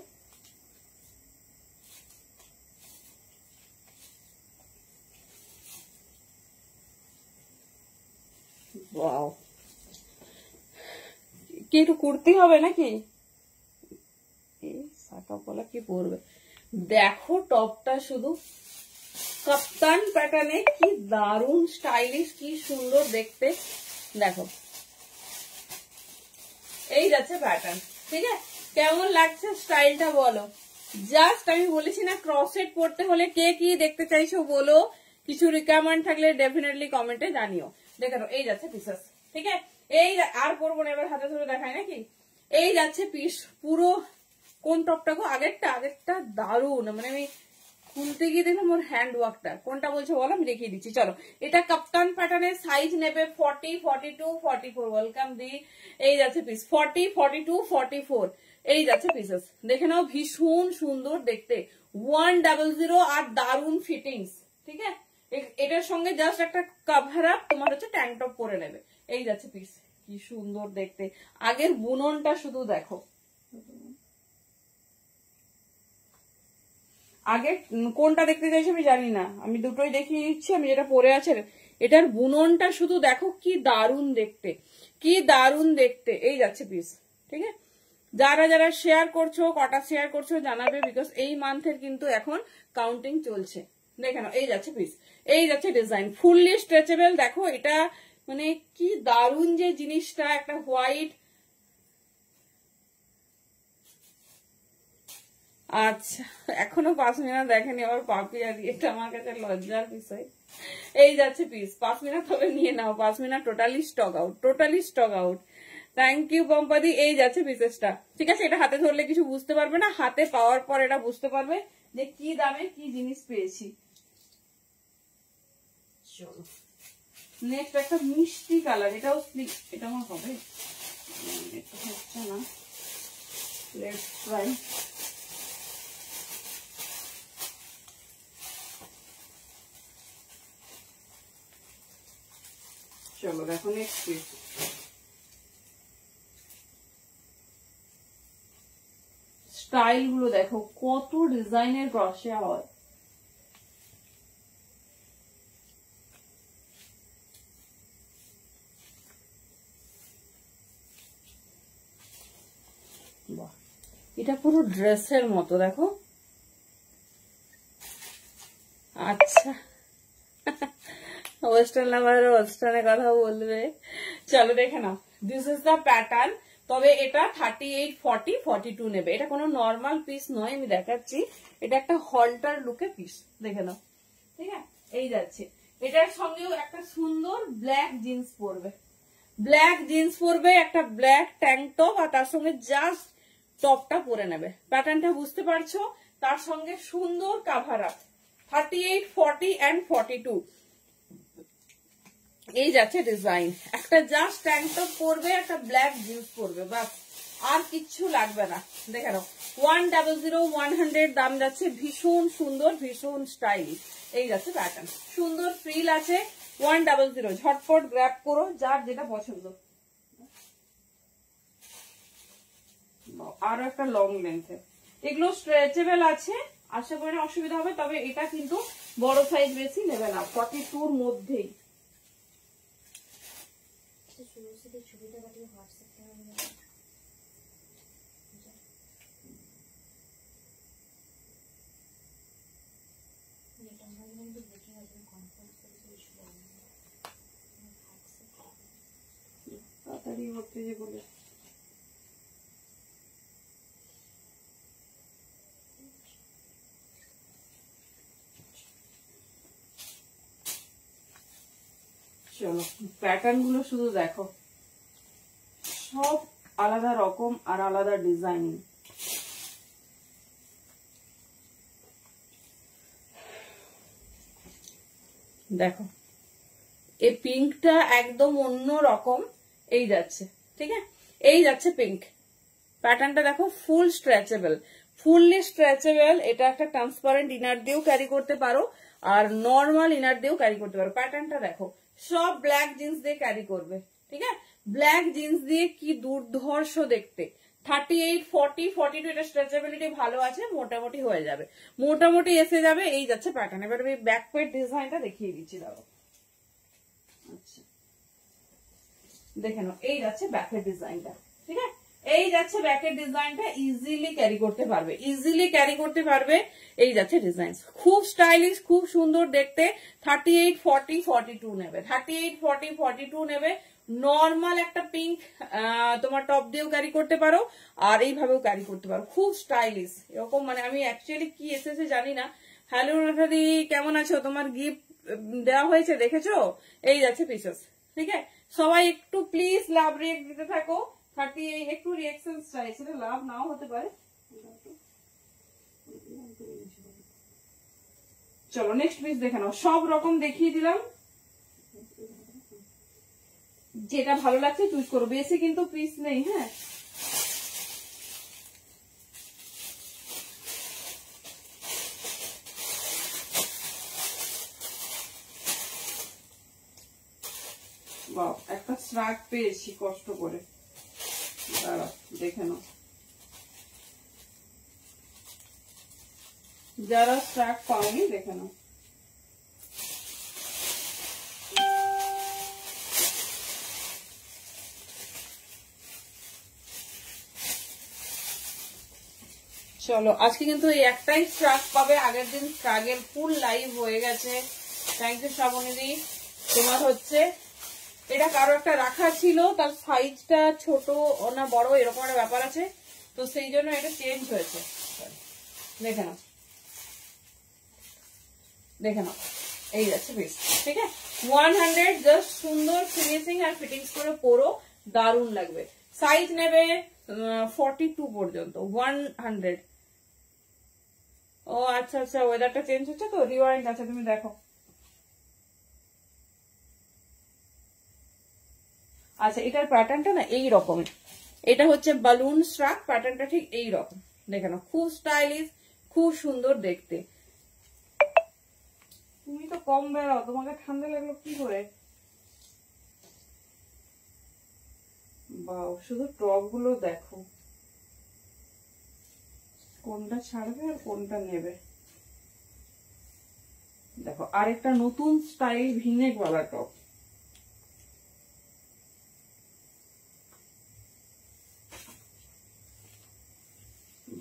ওয়াও, কি একটু কুর্তি হবে নাকি? এই সাকা পলা কি পরবে? দেখো টপটা শুধু কাপ্তান প্যাটার্নে, কি দারুণ স্টাইলিশ, কি সুন্দর দেখতে। দেখো এই যাচ্ছে প্যাটার্ন, ঠিক আছে, কেমন লাগছে স্টাইলটা বলো। জাস্ট আমি বলেছি না, ক্রসেট পড়তে হলে কে কি দেখতে চাইছো বলো। কিছু রিকোয়ারমেন্ট থাকলে ডেফিনেটলি কমেন্টে জানিও। দেখো এই যাচ্ছে পিসেস, ঠিক আছে। এই আর পরবো না, এবার হাতে ধরে দেখায় নাকি। এই যাচ্ছে পিস পুরো। কোন টপটা গো? আগেরটা দারুণ, মানে আমি খুলতে গিয়ে দেখলাম ওর হ্যান্ড ওয়ার্কটা। কোনটা বলছো বলো, আমি দেখিয়ে দিচ্ছি। চলো, এটা কাপ্তান প্যাটার্নের। সাইজ নেবে 40 42 44। ওয়েলকাম দি। এই যাচ্ছে পিস 40 42 44। এই যাচ্ছে পিসেস, দেখে নাও, ভীষণ সুন্দর দেখতে, 100 আর দারুণ ফিটিংস, ঠিক আছে। এটার সঙ্গে জাস্ট একটা কভার আপ তোমার হচ্ছে ট্যাঙ্ক টপ পরে নেবে। এই যাচ্ছে পিস, কি সুন্দর দেখতে। আগের বুননটা শুধু দেখো। আগে কোনটা দেখতে চাইছি আমি জানি না, আমি দুটোই দেখিয়ে দিচ্ছি। আমি যেটা পরে আছে, এটার বুননটা শুধু দেখো, কি দারুণ দেখতে, কি দারুণ দেখতে। এই যাচ্ছে পিস, ঠিক আছে। যারা যারা শেয়ার করছো, কটা শেয়ার করছো জানাবে, বিকজ এই মান্থের কিন্তু এখন কাউন্টিং চলছে। দেখে নাও, এই যাচ্ছে পিস, এই যাচ্ছে ডিজাইন, ফুললি স্ট্রেচেবল। দেখো এটা মানে কি দারুণ যে জিনিসটা, একটা হোয়াইট। আচ্ছা, এখনো পাশমিনা দেখেনি, আবার পাপিয়া দিয়ে, এটা আমার কাছে লজ্জার বিষয়। এই যাচ্ছে পিস, পাশমিনা তবে নিয়ে নাও। Pashmina totally stock out, totally stock out. Thank you পম্পাদি। এই যাচ্ছে পিসেসটা, ঠিক আছে। এটা হাতে ধরলে কিছু বুঝতে পারবে না, হাতে পাওয়ার পর এটা বুঝতে পারবে যে কি দামে কি জিনিস পেয়েছি। চলো নেক্সট একটা মিষ্টি কালার, এটাও স্লিক। এটা আমার হবে, এটা হচ্ছে না। Let's try. চলো দেখো নেক্সট পিস। স্টাইল গুলো দেখো, কত ডিজাইনের ক্রসে হয়। বাহ, এটা পুরো ড্রেসের মতো দেখো। আচ্ছা, ওয়েস্টার্ন লাভার ওয়েস্টার্নের কথা বলবে। চলো দেখে নাও, দিস ইজ দ্য প্যাটার্ন। তবে এটা 38 40 42 নেবে। এটা কোনো নর্মাল পিস নয়, আমি দেখাচ্ছি। এটা একটা হল্টার লুকে পিস, দেখে নাও, ঠিক আছে। এই যাচ্ছে, এটার সঙ্গেও একটা সুন্দর ব্ল্যাক জিন্স পরবে, ব্ল্যাক জিন্স পরবে, একটা ব্ল্যাক ট্যাঙ্ক টপ, আর তার সঙ্গে জাস্ট টপটা পরে নেবে। প্যাটার্নটা বুঝতে পারছো? তার সঙ্গে সুন্দর কাভার আপ। 38 40 and 42। এই যাচ্ছে ডিজাইন, একটা জাস্ট ট্যাঙ্ক টপ পরবে, একটা ব্ল্যাক জিন্স পরবে, বাস আর কিচ্ছু লাগবে না। দেখে নাও 100 দাম যাচ্ছে, ভীষণ সুন্দর ভীষণ স্টাইলিশ। এই যাচ্ছে প্যাটার্ন, সুন্দর ফ্রিল আছে 100। ঝটপট গ্র্যাব করো যার যেটা পছন্দ। আরো একটা লং লেন্থে, এগুলো স্ট্রেচেবল আছে, আশা করি না অসুবিধা হবে। তবে এটা কিন্তু বড় সাইজ বেশি নেবে না, 42 মধ্যেই। তাড়াতাড়ি হচ্ছে যে বলে চলো প্যাটার্ন গুলো শুধু দেখো, সব আলাদা রকম আর আলাদা ডিজাইনিং। দেখো এই পিঙ্কটা একদম অন্য রকম, এই যাচ্ছে, ঠিক আছে, এই যাচ্ছে পিঙ্ক। প্যাটার্নটা দেখো ফুল স্ট্রেচেবল, ফুললি স্ট্রেচেবল। এটা একটা ট্রান্সপারেন্ট ইনার দিয়েও ক্যারি করতে পারো আর নর্মাল ইনার দিয়েও ক্যারি করতে পারো। প্যাটার্নটা দেখো, সব ব্ল্যাক জিন্স দিয়ে ক্যারি করবে, ঠিক আছে, ব্ল্যাক জিন্স দিয়ে কি দুর্ধর্ষ দেখতে। 38, 40, 42 এটা স্ট্রেচেবিলিটি ভালো আছে, মোটামুটি হয়ে যাবে, মোটামুটি এসে যাবে। এই যাচ্ছে প্যাটার্ন। এবার আমি ব্যাক পেট ডিজাইনটা দেখিয়ে দিচ্ছি, দাও। আচ্ছা দেখে নাও, এই যাচ্ছে ব্যাকের ডিজাইনটা, ঠিক আছে, এই যাচ্ছে ব্যাকের ডিজাইনটা। ইজিলি ক্যারি করতে পারবে, ইজিলি ক্যারি করতে পারবে। এই যাচ্ছে ডিজাইন, খুব স্টাইলিশ, খুব সুন্দর দেখতে। 38, 40, 42 নেবে, 38, 40, 42 নেবে। নর্মাল একটা পিঙ্ক তোমার টপ দিয়েও ক্যারি করতে পারো আর এইভাবেও ক্যারি করতে পারো, খুব স্টাইলিশ এরকম। মানে আমি অ্যাকচুয়ালি কি এসেছে জানি না। হ্যালো রাধাদি, কেমন আছো? তোমার গিফট দেওয়া হয়েছে দেখেছো? এই যাচ্ছে পিসেস, ঠিক আছে। সবাই একটু প্লিজ লাভ রিয়েক্ট দিতে থাকো। 38 একটু রিয়েকশন চাইছে, লাভ নাও হতে পারে। চলো নেক্সট পিস দেখে নাও, সব রকম দেখিয়ে দিলাম, যেটা ভালো লাগছে চুজ করো। বেশি কিন্তু পিস নেই, হ্যাঁ। বাহ, একটা স্ট্রাক পেয়েছি কষ্ট করে, দাঁড়া দেখে নাও। যারা স্ট্রাক পাওনি দেখে নাও। চলো আজকে কিন্তু এই একটাই স্ট্রাক পাবে, আগের দিন স্ট্রাগের ফুল লাইভ হয়ে গেছে। থ্যাংক ইউ শ্রাবণীদি। তোমার হচ্ছে এটা কারো একটা রাখা ছিল, তার সাইজটা ছোট না বড় এরকম একটা ব্যাপার আছে, তো সেই জন্য এটা চেঞ্জ হয়েছে। দেখে নাও, দেখে নাও, এই যাচ্ছে পিস, ঠিক আছে। 100 জাস্ট সুন্দর ফিনিশিং আর ফিটিংস করে পরো, দারুণ লাগবে। সাইজ নেবে 42 পর্যন্ত, 100। ও আচ্ছা আচ্ছা, ওয়েদারটা চেঞ্জ হচ্ছে তো, রিওয়াইন্ড আছে, তুমি দেখো। আচ্ছা এটার প্যাটার্নটা না এই রকম, এটা হচ্ছে বালুন স্ট্রাক, প্যাটার্নটা ঠিক এই রকম। দেখে নাও, খুব স্টাইলিশ, খুব সুন্দর দেখতে। তুমি তো কম বেড়াও, তোমাকে ঠান্ডা লাগলো কি করে? বাও, শুধু টপ গুলো দেখো, কোনটা ছাড়বে আর কোনটা নেবে। দেখো আরেকটা নতুন স্টাইল ভিনেক ওয়ালা টপ।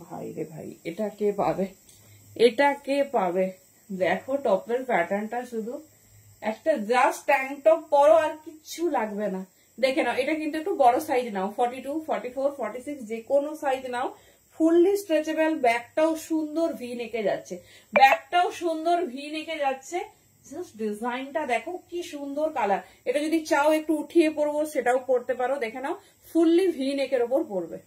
ভাই রে ভাই, এটা কে পাবে, এটা কে পাবে? দেখো টপের প্যাটার্নটা, শুধু একটা জাস্ট ট্যাঙ্ক টপ পরো আর কিচ্ছু লাগবে না। দেখে নাও, এটা কিন্তু একটু বড় সাইজ নাও, 42, 44, 46 যে কোনো সাইজ নাও। ফুললি স্ট্রেচেবল, ব্যাকটাও সুন্দর ভি নেকে যাচ্ছে, ব্যাকটাও সুন্দর ভি নেকে যাচ্ছে। জাস্ট ডিজাইনটা দেখো কি সুন্দর কালার। এটা যদি চাও একটু উঠিয়ে পরবো সেটাও করতে পারো। দেখে নাও, ফুললি ভি নেকের ওপর পরবে,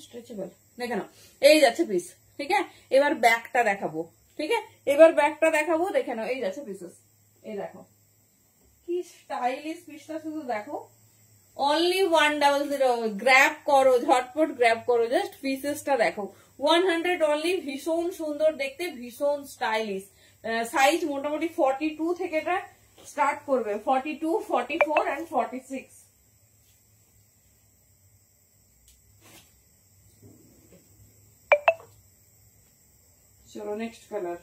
স্ট্রেচেবল। দেখে নাও, এই যাচ্ছে পিস, ঠিক আছে। এবার ব্যাকটা দেখাবো, ঠিক আছে, এবার ব্যাকটা দেখাবো। দেখে নাও, এই যাচ্ছে পিসেস, এই দেখো কি স্টাইলিশ পিসটা, শুধু দেখো অনলি 100। গ্র্যাব করো, ঝটপট গ্র্যাব করো। জাস্ট পিসেসটা দেখো, 100 অনলি। ভীষণ সুন্দর দেখতে, ভীষণ স্টাইলিশ। সাইজ মোটামুটি 42 থেকে এটা স্টার্ট করবে, 42, 44 and 46। চলো নেক্সট কালার।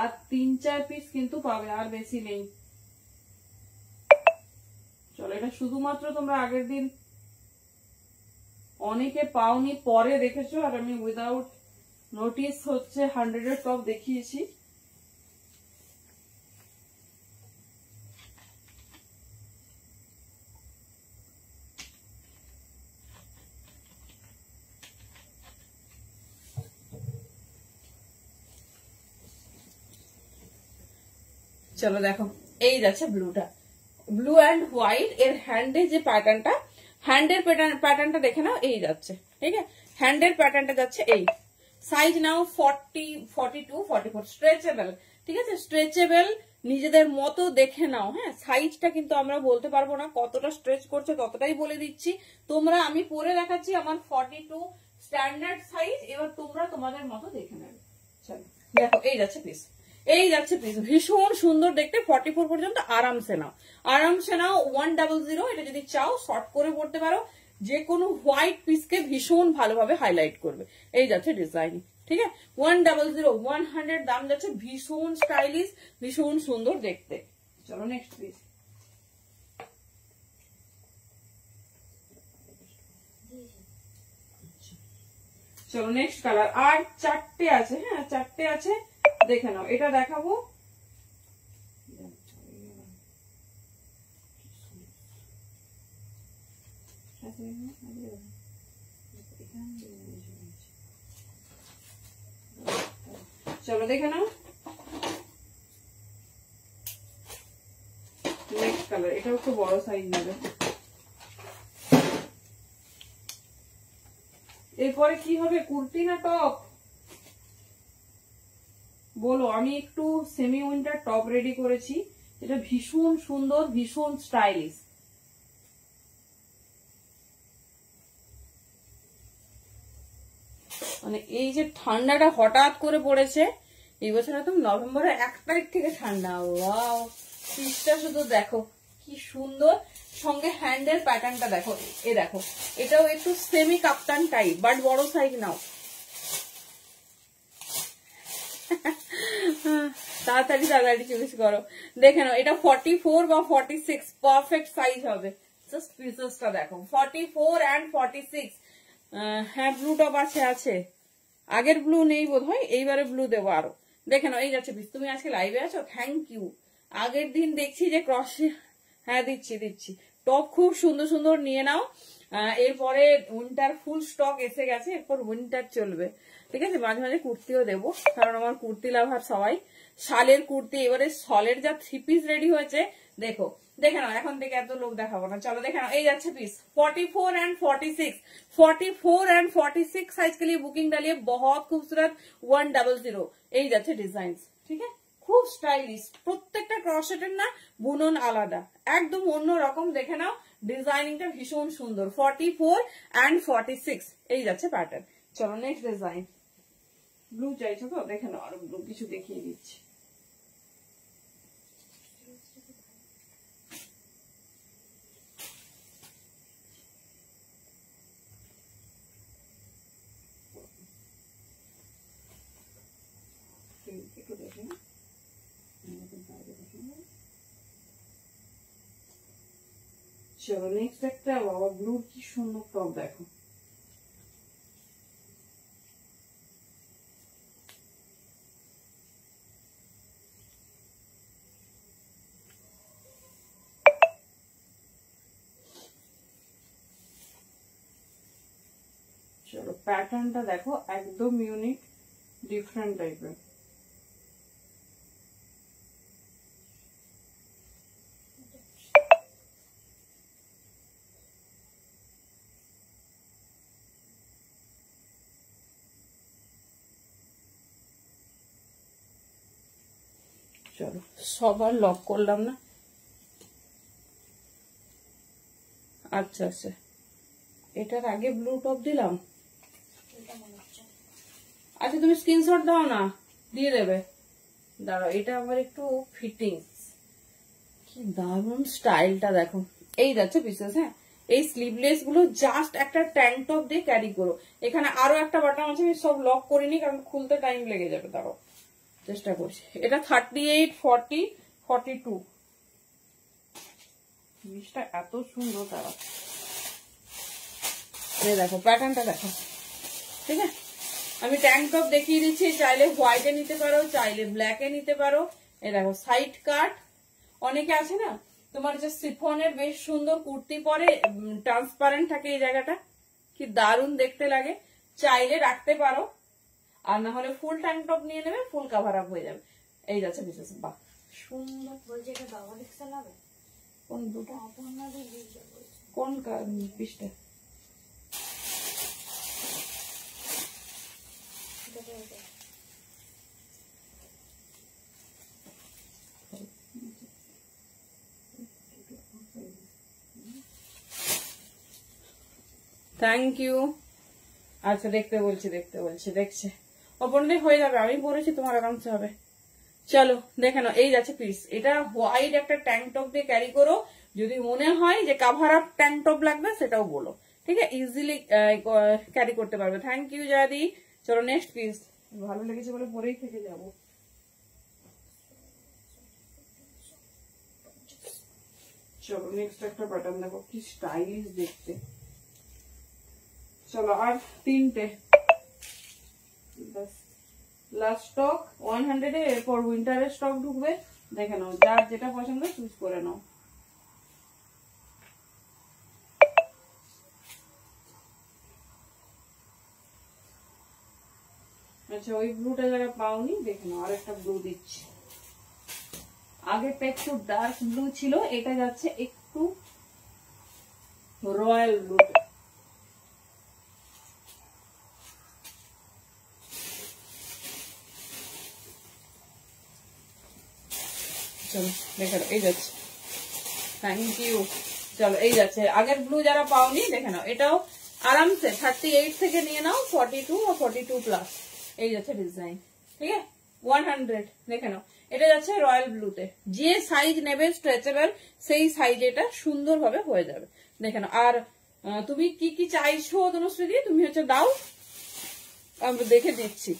আর 3-4 পিস কিন্তু পাবে, আর বেশি নেই। চলো, এটা শুধুমাত্র তোমরা আগের দিন অনেকে পাওনি, পরে দেখেছো, আর আমি উইদাউট নোটিস হচ্ছে 100 টপ দেখিয়েছি। চলো দেখো, এই যাচ্ছে ব্লুটা, ব্লু অ্যান্ড হোয়াইট। এর হ্যান্ডের যে প্যাটার্নটা, হ্যান্ডের প্যাটার্নটা দেখে নাও, এই যাচ্ছে। ঠিক আছে, হ্যান্ডের প্যাটার্নটা যাচ্ছে এই। সাইজ নাও 40, 42, 44। স্ট্রেচেবল, ঠিক আছে, স্ট্রেচেবল। নিজেদের মতো দেখে নাও। হ্যাঁ, সাইজটা কিন্তু আমরা বলতে পারবো না, কতটা স্ট্রেচ করছে ততটাই বলে দিচ্ছি। তোমরা, আমি পরে দেখাচ্ছি আমার 42 স্ট্যান্ডার্ড সাইজ, এবার তোমরা তোমাদের মতো দেখে নেবে। চলো দেখো, এই যাচ্ছে পিস, এই যাচ্ছে পিস। ভীষণ সুন্দর দেখতে। 44 পর্যন্ত আরামসে নাও, আরামসে নাও। 100। এটা যদি চাও শর্ট করে পড়তে পারো, যে কোনো হোয়াইট পিসকে ভীষণ ভালোভাবে হাইলাইট করবে। এই যাচ্ছে ডিজাইন। ঠিক আছে, 100, 100 দাম যাচ্ছে। ভীষণ স্টাইলিশ, ভীষণ সুন্দর দেখতে। চলো নেক্সট পিস। চলো নেক্সট কালার। আর 4টে আছে। হ্যাঁ, 4টে আছে, দেখে নাও। এটা দেখাবো, চলো দেখে নাও। নেক্সট কালার, এটা একটু বড় সাইজ নেবে। এরপরে কি হবে, কুর্তি না টপ বলো? আমি একটু সেমি উইন্টার টপ রেডি করেছি, এটা ভীষণ সুন্দর, ভীষণ স্টাইলিশ। মানে এই যে ঠান্ডাটা হঠাৎ করে পড়েছে এই বছর, একদম নভেম্বরের 1 তারিখ থেকে ঠান্ডা। ওয়াও, পিসটা শুধু দেখো কি সুন্দর। সঙ্গে হ্যান্ডের প্যাটার্নটা দেখো, এ দেখো, এটাও একটু সেমি কাপ্তান টাইপ, বাট বড় সাইজ নাও। তাড়াতাড়ি তাড়াতাড়ি চুজ করো। দেখে নাও, এটা 44 বা 46 পারফেক্ট সাইজ হবে। জাস্ট পিসেসটা দেখো, 44 and 46। হ্যাঁ, ব্লু টপ আছে। আগের ব্লু নেই বোধহয়, এইবারে ব্লু দেবো আরো। দেখে নাও, এই যাচ্ছে পিস। তুমি আজকে লাইভে আছো, থ্যাংক ইউ। আগের দিন দেখছি যে ক্রসে, হ্যাঁ দিচ্ছি। টপ খুব সুন্দর সুন্দর নিয়ে নাও। এরপরে উইন্টার ফুল স্টক এসে গেছে, এরপর উইন্টার চলবে। ঠিক আছে, মাঝে মাঝে কুর্তিও দেবো, কারণ আমার কুর্তি লাভার সবাই। শালের কুর্তি, এবারে শলের যা 3 পিস রেডি হয়েছে দেখো, দেখে নাও। এখন থেকে এত লোক দেখাবো না, চলো দেখে নাও। এই যাচ্ছে পিস 44 and 46। 44 and 46 साइज के लिए बुकिंग डालिए। बहुत खूबसूरत 100। এই যাচ্ছে ডিজাইন। ঠিক আছে, খুব স্টাইলিশ। প্রত্যেকটা ক্রসেটের না বুনন আলাদা, একদম অন্য রকম। দেখে নাও, ডিজাইনিংটা ভীষণ সুন্দর। 44 and 46 এই যাচ্ছে প্যাটার্ন। চলো নেক্সট ডিজাইন। ব্লু চাইছো তো? দেখে নাও, আরো ব্লু কিছু দেখিয়ে দিচ্ছি। চলো নেক্সট একটা, বাবা ব্লু কি সুন্দর টপ দেখো। চলো প্যাটার্নটা দেখো, একদম ইউনিক, ডিফারেন্ট টাইপের। চলো সবার লক করলাম না। আচ্ছা আচ্ছা, এটার আগে ব্লু টপ দিলাম। আচ্ছা তুমি স্ক্রিনশট দাও না, দিয়ে দেবে। দাঁড়াও, এটা আবার একটু ফিটিং, কি দারুন স্টাইলটা দেখো। এই যাচ্ছে পিসেস। হ্যাঁ, এই স্লিভলেস গুলো জাস্ট একটা ট্যাঙ্ক টপ দিয়ে ক্যারি করো। এখানে আরো একটা বাটন আছে, আমি সব লক করিনি কারণ খুলতে টাইম লেগে যাবে। দাঁড়াও চেষ্টা করছি। এটা 38, 40, 42। জিনিসটা এত সুন্দর। দাঁড়াও, দেখো প্যাটার্নটা দেখো। ঠিক আছে, আমি ট্যাঙ্ক টপ দেখিয়ে দিচ্ছি, চাইলে হোয়াইটে নিতে পারো, চাইলে ব্ল্যাকে নিতে পারো। এই দেখো সাইড কাট। অনেকে আছে না তোমার যে সিফনের বেশ সুন্দর কুর্তি পরে ট্রান্সপারেন্ট থাকে এই জায়গাটা, কি দারুণ দেখতে লাগে। চাইলে রাখতে পারো, আর না হলে ফুল ট্যাঙ্ক টপ নিয়ে নেবে, ফুল কাভার আপ হয়ে যাবে। এই যাচ্ছে বিশেষ। বাহ সুন্দর। বলছে এটা বাবা রিক্সা লাবে। কোন দুটো? আপনাদের ভিডিও বলছে। কোন পিসটা? Thank you. আচ্ছা দেখতে বলছি দেখছে। ওপরে হয়ে যাবে, আমি বলেছি তোমার আরামসে হবে। চলো দেখে নাও। এই যাচ্ছে পিস। এটা হোয়াইট একটা ট্যাঙ্ক টপ দিয়ে ক্যারি করো। যদি মনে হয় যে কাভার আপ ট্যাঙ্ক টপ লাগবে সেটাও বলো, ঠিক আছে, ইজিলি ক্যারি করতে পারবে। থ্যাংক ইউ জাদি। চলো নেক্সট পিস। ভালো লেগেছে বলে পরেই থেকে যাবো। চলো নেক্সট একটা প্যাটার্ন দেখো, কি স্টাইলিশ দেখতে। চলো আর তিনটে, লাস্ট স্টক 100 এ। এরপর উইন্টারের স্টক ঢুকবে, দেখে নাও, যার যেটা পছন্দ চুজ করে নাও। আচ্ছা ওই ব্লুটা যারা পাওনি দেখে নাও, আর একটা ব্লু দিচ্ছি। আগেরটা একটু ডার্ক ব্লু ছিল, এটা যাচ্ছে একটু রয়্যাল ব্লু। চলো দেখে নাও, এই যাচ্ছে। Thank you. চলো এই যাচ্ছে। আগের ব্লু যারা পাওনি দেখে নাও, এটাও আরামসে 38 থেকে নিয়ে নাও 42 বা 42 প্লাস। এই যাচ্ছে ডিজাইন, ঠিক আছে, 100। দেখে নাও, এটা যাচ্ছে রয়্যাল ব্লুতে। যে সাইজ নেবে স্ট্রেচেবল, সেই সাইজ এটা সুন্দরভাবে হয়ে যাবে। দেখে নাও। আর তুমি কি কি চাইছো তনুশ্রী, তুমি হচ্ছে দাও, আমি দেখে দিচ্ছি।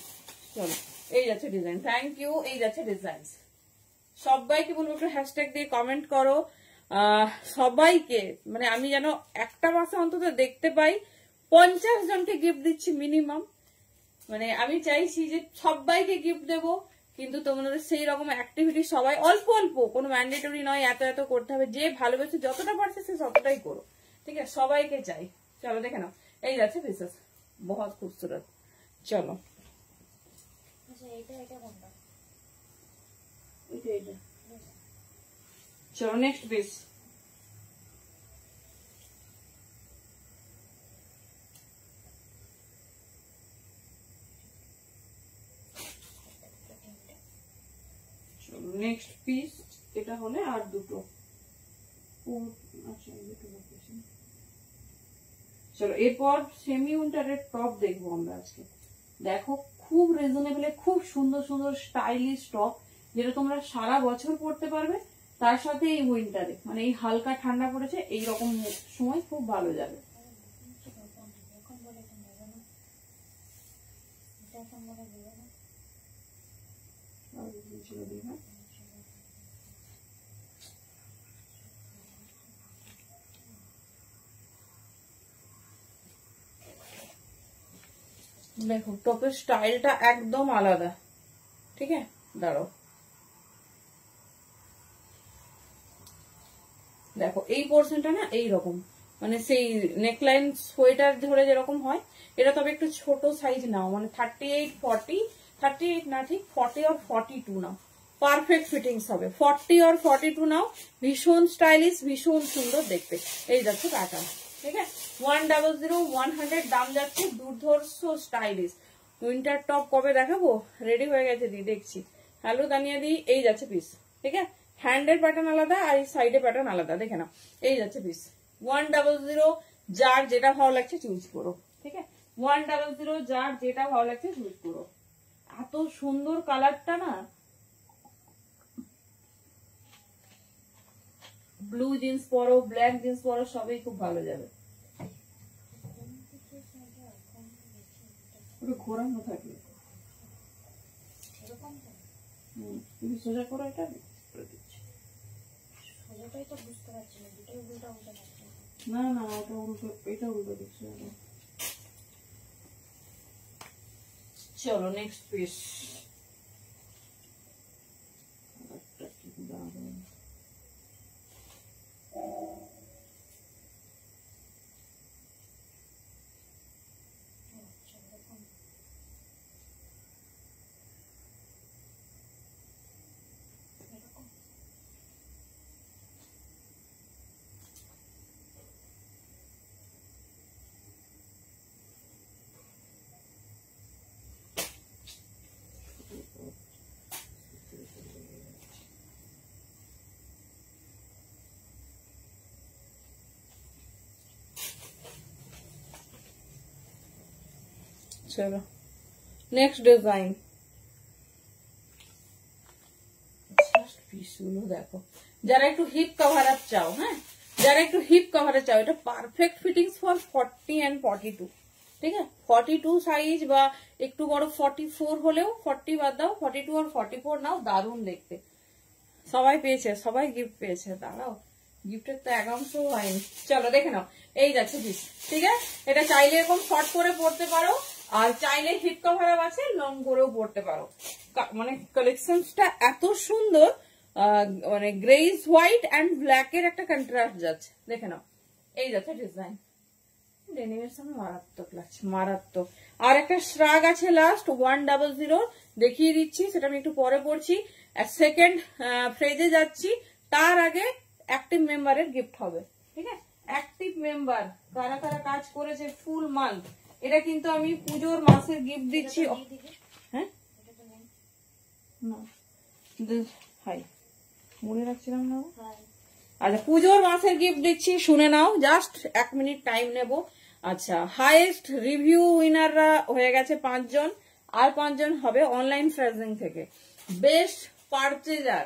চলো এই যাচ্ছে ডিজাইন। Thank you. এই যাচ্ছে ডিজাইন। সবাইকে বলবো একটু হ্যাশট্যাগ দিয়ে কমেন্ট করো। সবাইকে মানে আমি যেন একটা মাসে অন্তত দেখতে পাই 50 জনকে গিফট দিচ্ছি মিনিমাম। মানে আমি চাইছি যে সবাইকে গিফট দেবো, কিন্তু তোমাদের সেই রকম অ্যাক্টিভিটি সবাই অল্প অল্প, কোনো ম্যান্ডেটরি নয় এত এত করতে হবে। যে ভালোবেসে যতটা পারছে সে ততটাই করো, ঠিক আছে, সবাইকে চাই। চলো দেখে নাও, এই যাচ্ছে বিশেষ, বহুত খুবসুরত। চলো চলো নেক্সট পিস। নেক্সট পিস এটা হলে আর দুটো। আচ্ছা চলো এরপর সেমি উইন্টারের টপ দেখবো আমরা আজকে। দেখো খুব রিজনেবল, খুব সুন্দর সুন্দর স্টাইলিশ টপ, যেটা তোমরা সারা বছর পরতে পারবে। তার সাথে এই উইন্টারে মানে এই হালকা ঠান্ডা পড়েছে এই রকম সময় খুব ভালো যাবে। দেখো টপের স্টাইলটা একদম আলাদা, ঠিক আছে, দাঁড়াও দেখো এই পোর্শনটা না এইরকম, মানে সেই নেকলাইন সোয়েটার ধরে যেরকম হয়, এটা তবে একটু ছোট সাইজ নাও, মানে 38, 40, 38 না ঠিক 40 আর 42 নাও, পারফেক্ট ফিটিংস হবে। 40 আর 42 নাও, ভীষণ স্টাইলিশ, ভীষণ সুন্দর দেখতে। এই যাচ্ছে প্যাটার্ন, ঠিক আছে, 100, 100 দাম যাচ্ছে, দুর্ধর্ষ স্টাইলিশ। উইন্টার টপ কবে দেখাবো? রেডি হয়ে গেছে দি, দেখছি। হ্যালো তানিয়া দি, এই যাচ্ছে পিস। ঠিক আছে, হ্যান্ডের প্যাটার্ন আলাদা আর এই সাইডে প্যাটার্ন আলাদা, দেখে নাও। এই যাচ্ছে পিস 100, যার যেটা ভালো লাগছে চুজ করো। ঠিক আছে, 100, যার যেটা ভালো লাগছে চুজ করো। এত সুন্দর কালারটা না, ব্লু জিন্স পরো, ব্ল্যাক জিন্স পরো, সবই খুব ভালো যাবে। ঘোরানো থাকবে, তুমি সোজা করো, এটা না না, ওটা উল্টো, এটা উল্টো দিচ্ছে। চলো নেক্সট পিস। চলো নেক্সট ডিজাইন। পিসগুলো দেখো, যারা একটু হিপ কভার আপ চাও, হ্যাঁ যারা একটু হিপ কভার চাও, এটা পারফেক্ট ফিটিংস ফর 40 and 42। ঠিক আছে, 42 সাইজ বা একটু বড় 44 হলেও, 40 বাদ দাও, 42 আর 44 নাও, দারুণ দেখতে। সবাই পেয়েছে, সবাই গিফট পেয়েছে। দাঁড়াও, গিফটের তো একাংশ হয়নি। চলো দেখে নাও, এই যাচ্ছে পিস। ঠিক আছে, এটা চাইলে এরকম শর্ট করে পড়তে পারো, আর চাইলে হিপ কভার আছে লং করেও পড়তে পারো। মানে কালেকশনটা এত সুন্দর, মানে গ্রেইজ হোয়াইট অ্যান্ড ব্ল্যাক এর একটা কন্ট্রাস্ট যাচ্ছে, দেখে নাও। এই যাচ্ছে ডিজাইন, ডেনিমের সঙ্গে মারাত্মক লাগছে, মারাত্মক। আর একটা শ্রাগ আছে লাস্ট 100, দেখিয়ে দিচ্ছি, সেটা আমি একটু পরে পড়ছি। সেকেন্ড ফ্রেজে যাচ্ছি, তার আগে অ্যাক্টিভ মেম্বারের গিফট হবে। ঠিক আছে, অ্যাক্টিভ মেম্বার কারা কারা কাজ করেছে ফুল মান্থ, এটা কিন্তু আমি পুজোর মাসের গিফট দিচ্ছি। হ্যাঁ না, হাই মনে রাখছিলাম না। আচ্ছা, পুজোর মাসের গিফট দিচ্ছি, শুনে নাও, জাস্ট 1 মিনিট টাইম নেব। আচ্ছা, হাইয়েস্ট রিভিউ উইনাররা হয়ে গেছে 5 জন, আর 5 জন হবে অনলাইন ফ্রেজিং থেকে। বেস্ট পারচেজার,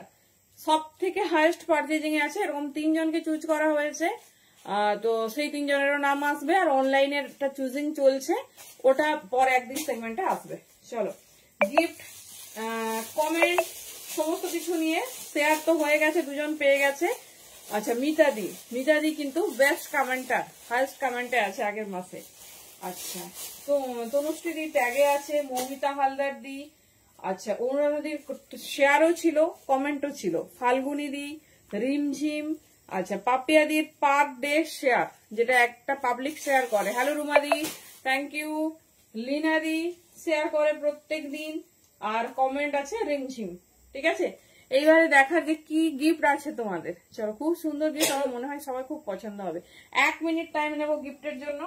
সব থেকে হাইয়েস্ট পারচেজিং এ আছে, এরকম 3 জনকে চুজ করা হয়েছে। তো সেই 3 জনেরও নাম আসবে, আর অনলাইনের একটা চুজিং চলছে, ওটা পরে একদিন সেগমেন্টে আসবে। চলো, গিফট, কমেন্ট, সমস্ত কিছু নিয়ে শেয়ার তো হয়ে গেছে, 2 জন পেয়ে গেছে। আচ্ছা, মিতাদি কিন্তু বেস্ট কমেন্টার, হাইস্ট কমেন্টে আছে আগের মাসে। আচ্ছা, তো তনুশ্রী ট্যাগে আছে, মৌমিতা হালদার দি, আচ্ছা অনুরাধাদির শেয়ারও ছিল, কমেন্টও ছিল, ফাল্গুনি দি, রিমঝিম, আচ্ছা পাপিয়াদির পার ডে শেয়ার, যেটা একটা পাবলিক শেয়ার করে। হ্যালো রুমাদি, থ্যাংক ইউ। লিনাদি শেয়ার করে প্রত্যেক দিন, আর কমেন্ট আছে রিমঝিম। ঠিক আছে, এইবারে দেখা যে কি গিফট আছে তোমাদের। চলো, খুব সুন্দর গিফট, আমার মনে হয় সবাই খুব পছন্দ হবে। 1 মিনিট টাইম নেব গিফটের জন্য।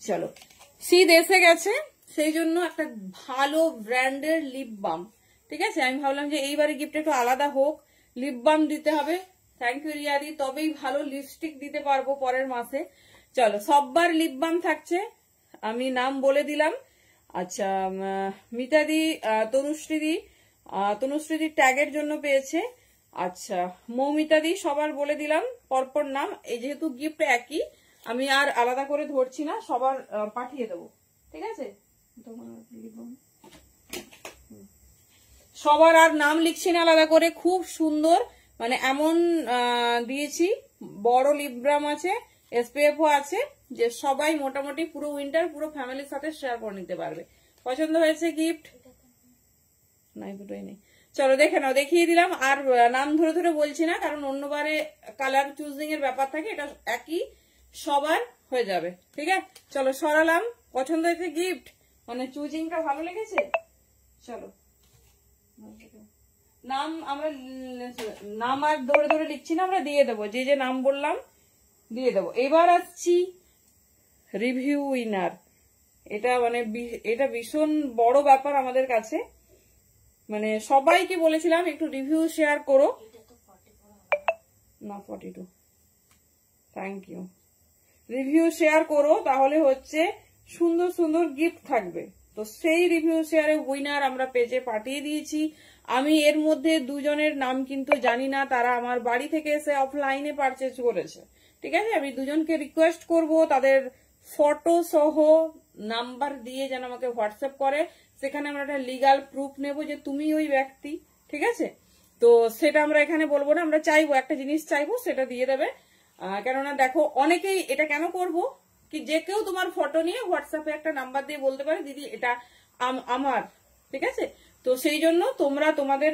চলো, শীত এসে গেছে, সেই জন্য একটা ভালো ব্র্যান্ডের লিপ বাম। ঠিক আছে, আমি ভাবলাম যে এইবারে গিফট একটু আলাদা হোক, লিপ বাম দিতে হবে। থ্যাংক ইউ রিয়াদি, তবেই ভালো লিপস্টিক দিতে পারবো পরের মাসে। চলো, সববার লিপ বাম থাকছে, আমি নাম বলে দিলাম। আচ্ছা, মিতাদি, তনুশ্রীদি ট্যাগের জন্য পেয়েছে। আচ্ছা, মৌমিতাদি, সবার বলে দিলাম পরপর নাম। এই যেহেতু গিফট একই, আমি আর আলাদা করে ধরছি না, সবার পাঠিয়ে দেবো। ঠিক আছে, সবার আর নাম লিখছি না আলাদা করে। খুব সুন্দর, মানে এমন দিয়েছি, বড় লিপব্রাম আছে, এসপিএফও আছে, যে সবাই মোটামুটি পুরো উইন্টার পুরো ফ্যামিলির সাথে শেয়ার করে নিতে পারবে। পছন্দ হয়েছে গিফট? নাই, দুটোই নেই। চলো দেখে নাও, দেখিয়ে দিলাম। আর নাম ধরে ধরে বলছি না, কারণ অন্যবারে কালার চুজিং এর ব্যাপার থাকে, এটা একই সবার হয়ে যাবে। ঠিক আছে, চলো সরালাম। পছন্দ হয়েছে গিফট, মানে চুজিংটা ভালো লেগেছে। চলো, নাম আমরা নাম আর ধরে ধরে লিখছি না, আমরা দিয়ে দেবো, যে যে নাম বললাম দিয়ে দেবো। এবার আসছি রিভিউ উইনার। এটা মানে এটা ভীষণ বড় ব্যাপার আমাদের কাছে, মানে সবাইকে বলেছিলাম একটু রিভিউ শেয়ার করো। না 42, থ্যাংক ইউ। রিভিউ শেয়ার করো, তাহলে হচ্ছে সুন্দর সুন্দর গিফট থাকবে। তো সেই রিভিউ শেয়ারে উইনার আমরা পেজে পাঠিয়ে দিয়েছি। আমি এর মধ্যে দুজনের নাম কিন্তু জানি না, তারা আমার বাড়ি থেকে এসে অফলাইনে পারচেজ করেছে, ঠিক আছে। আমি দুজনকে রিকোয়েস্ট করব তাদের ফটো সহ নাম্বার দিয়ে যেন আমাকে হোয়াটসঅ্যাপ করে, সেখানে আমরা একটা লিগাল প্রুফ নেব যে তুমি ওই ব্যক্তি, ঠিক আছে। তো সেটা আমরা এখানে বলবো না, আমরা চাইবো একটা জিনিস চাইবো, সেটা দিয়ে দেবে। কেননা দেখো অনেকেই এটা কেন করব কি, যে কেউ তোমার ফটো নিয়ে হোয়াটসঅ্যাপে একটা নাম্বার দিয়ে বলতে পারে দিদি এটা আমার, ঠিক আছে। তো সেই জন্য তোমরা তোমাদের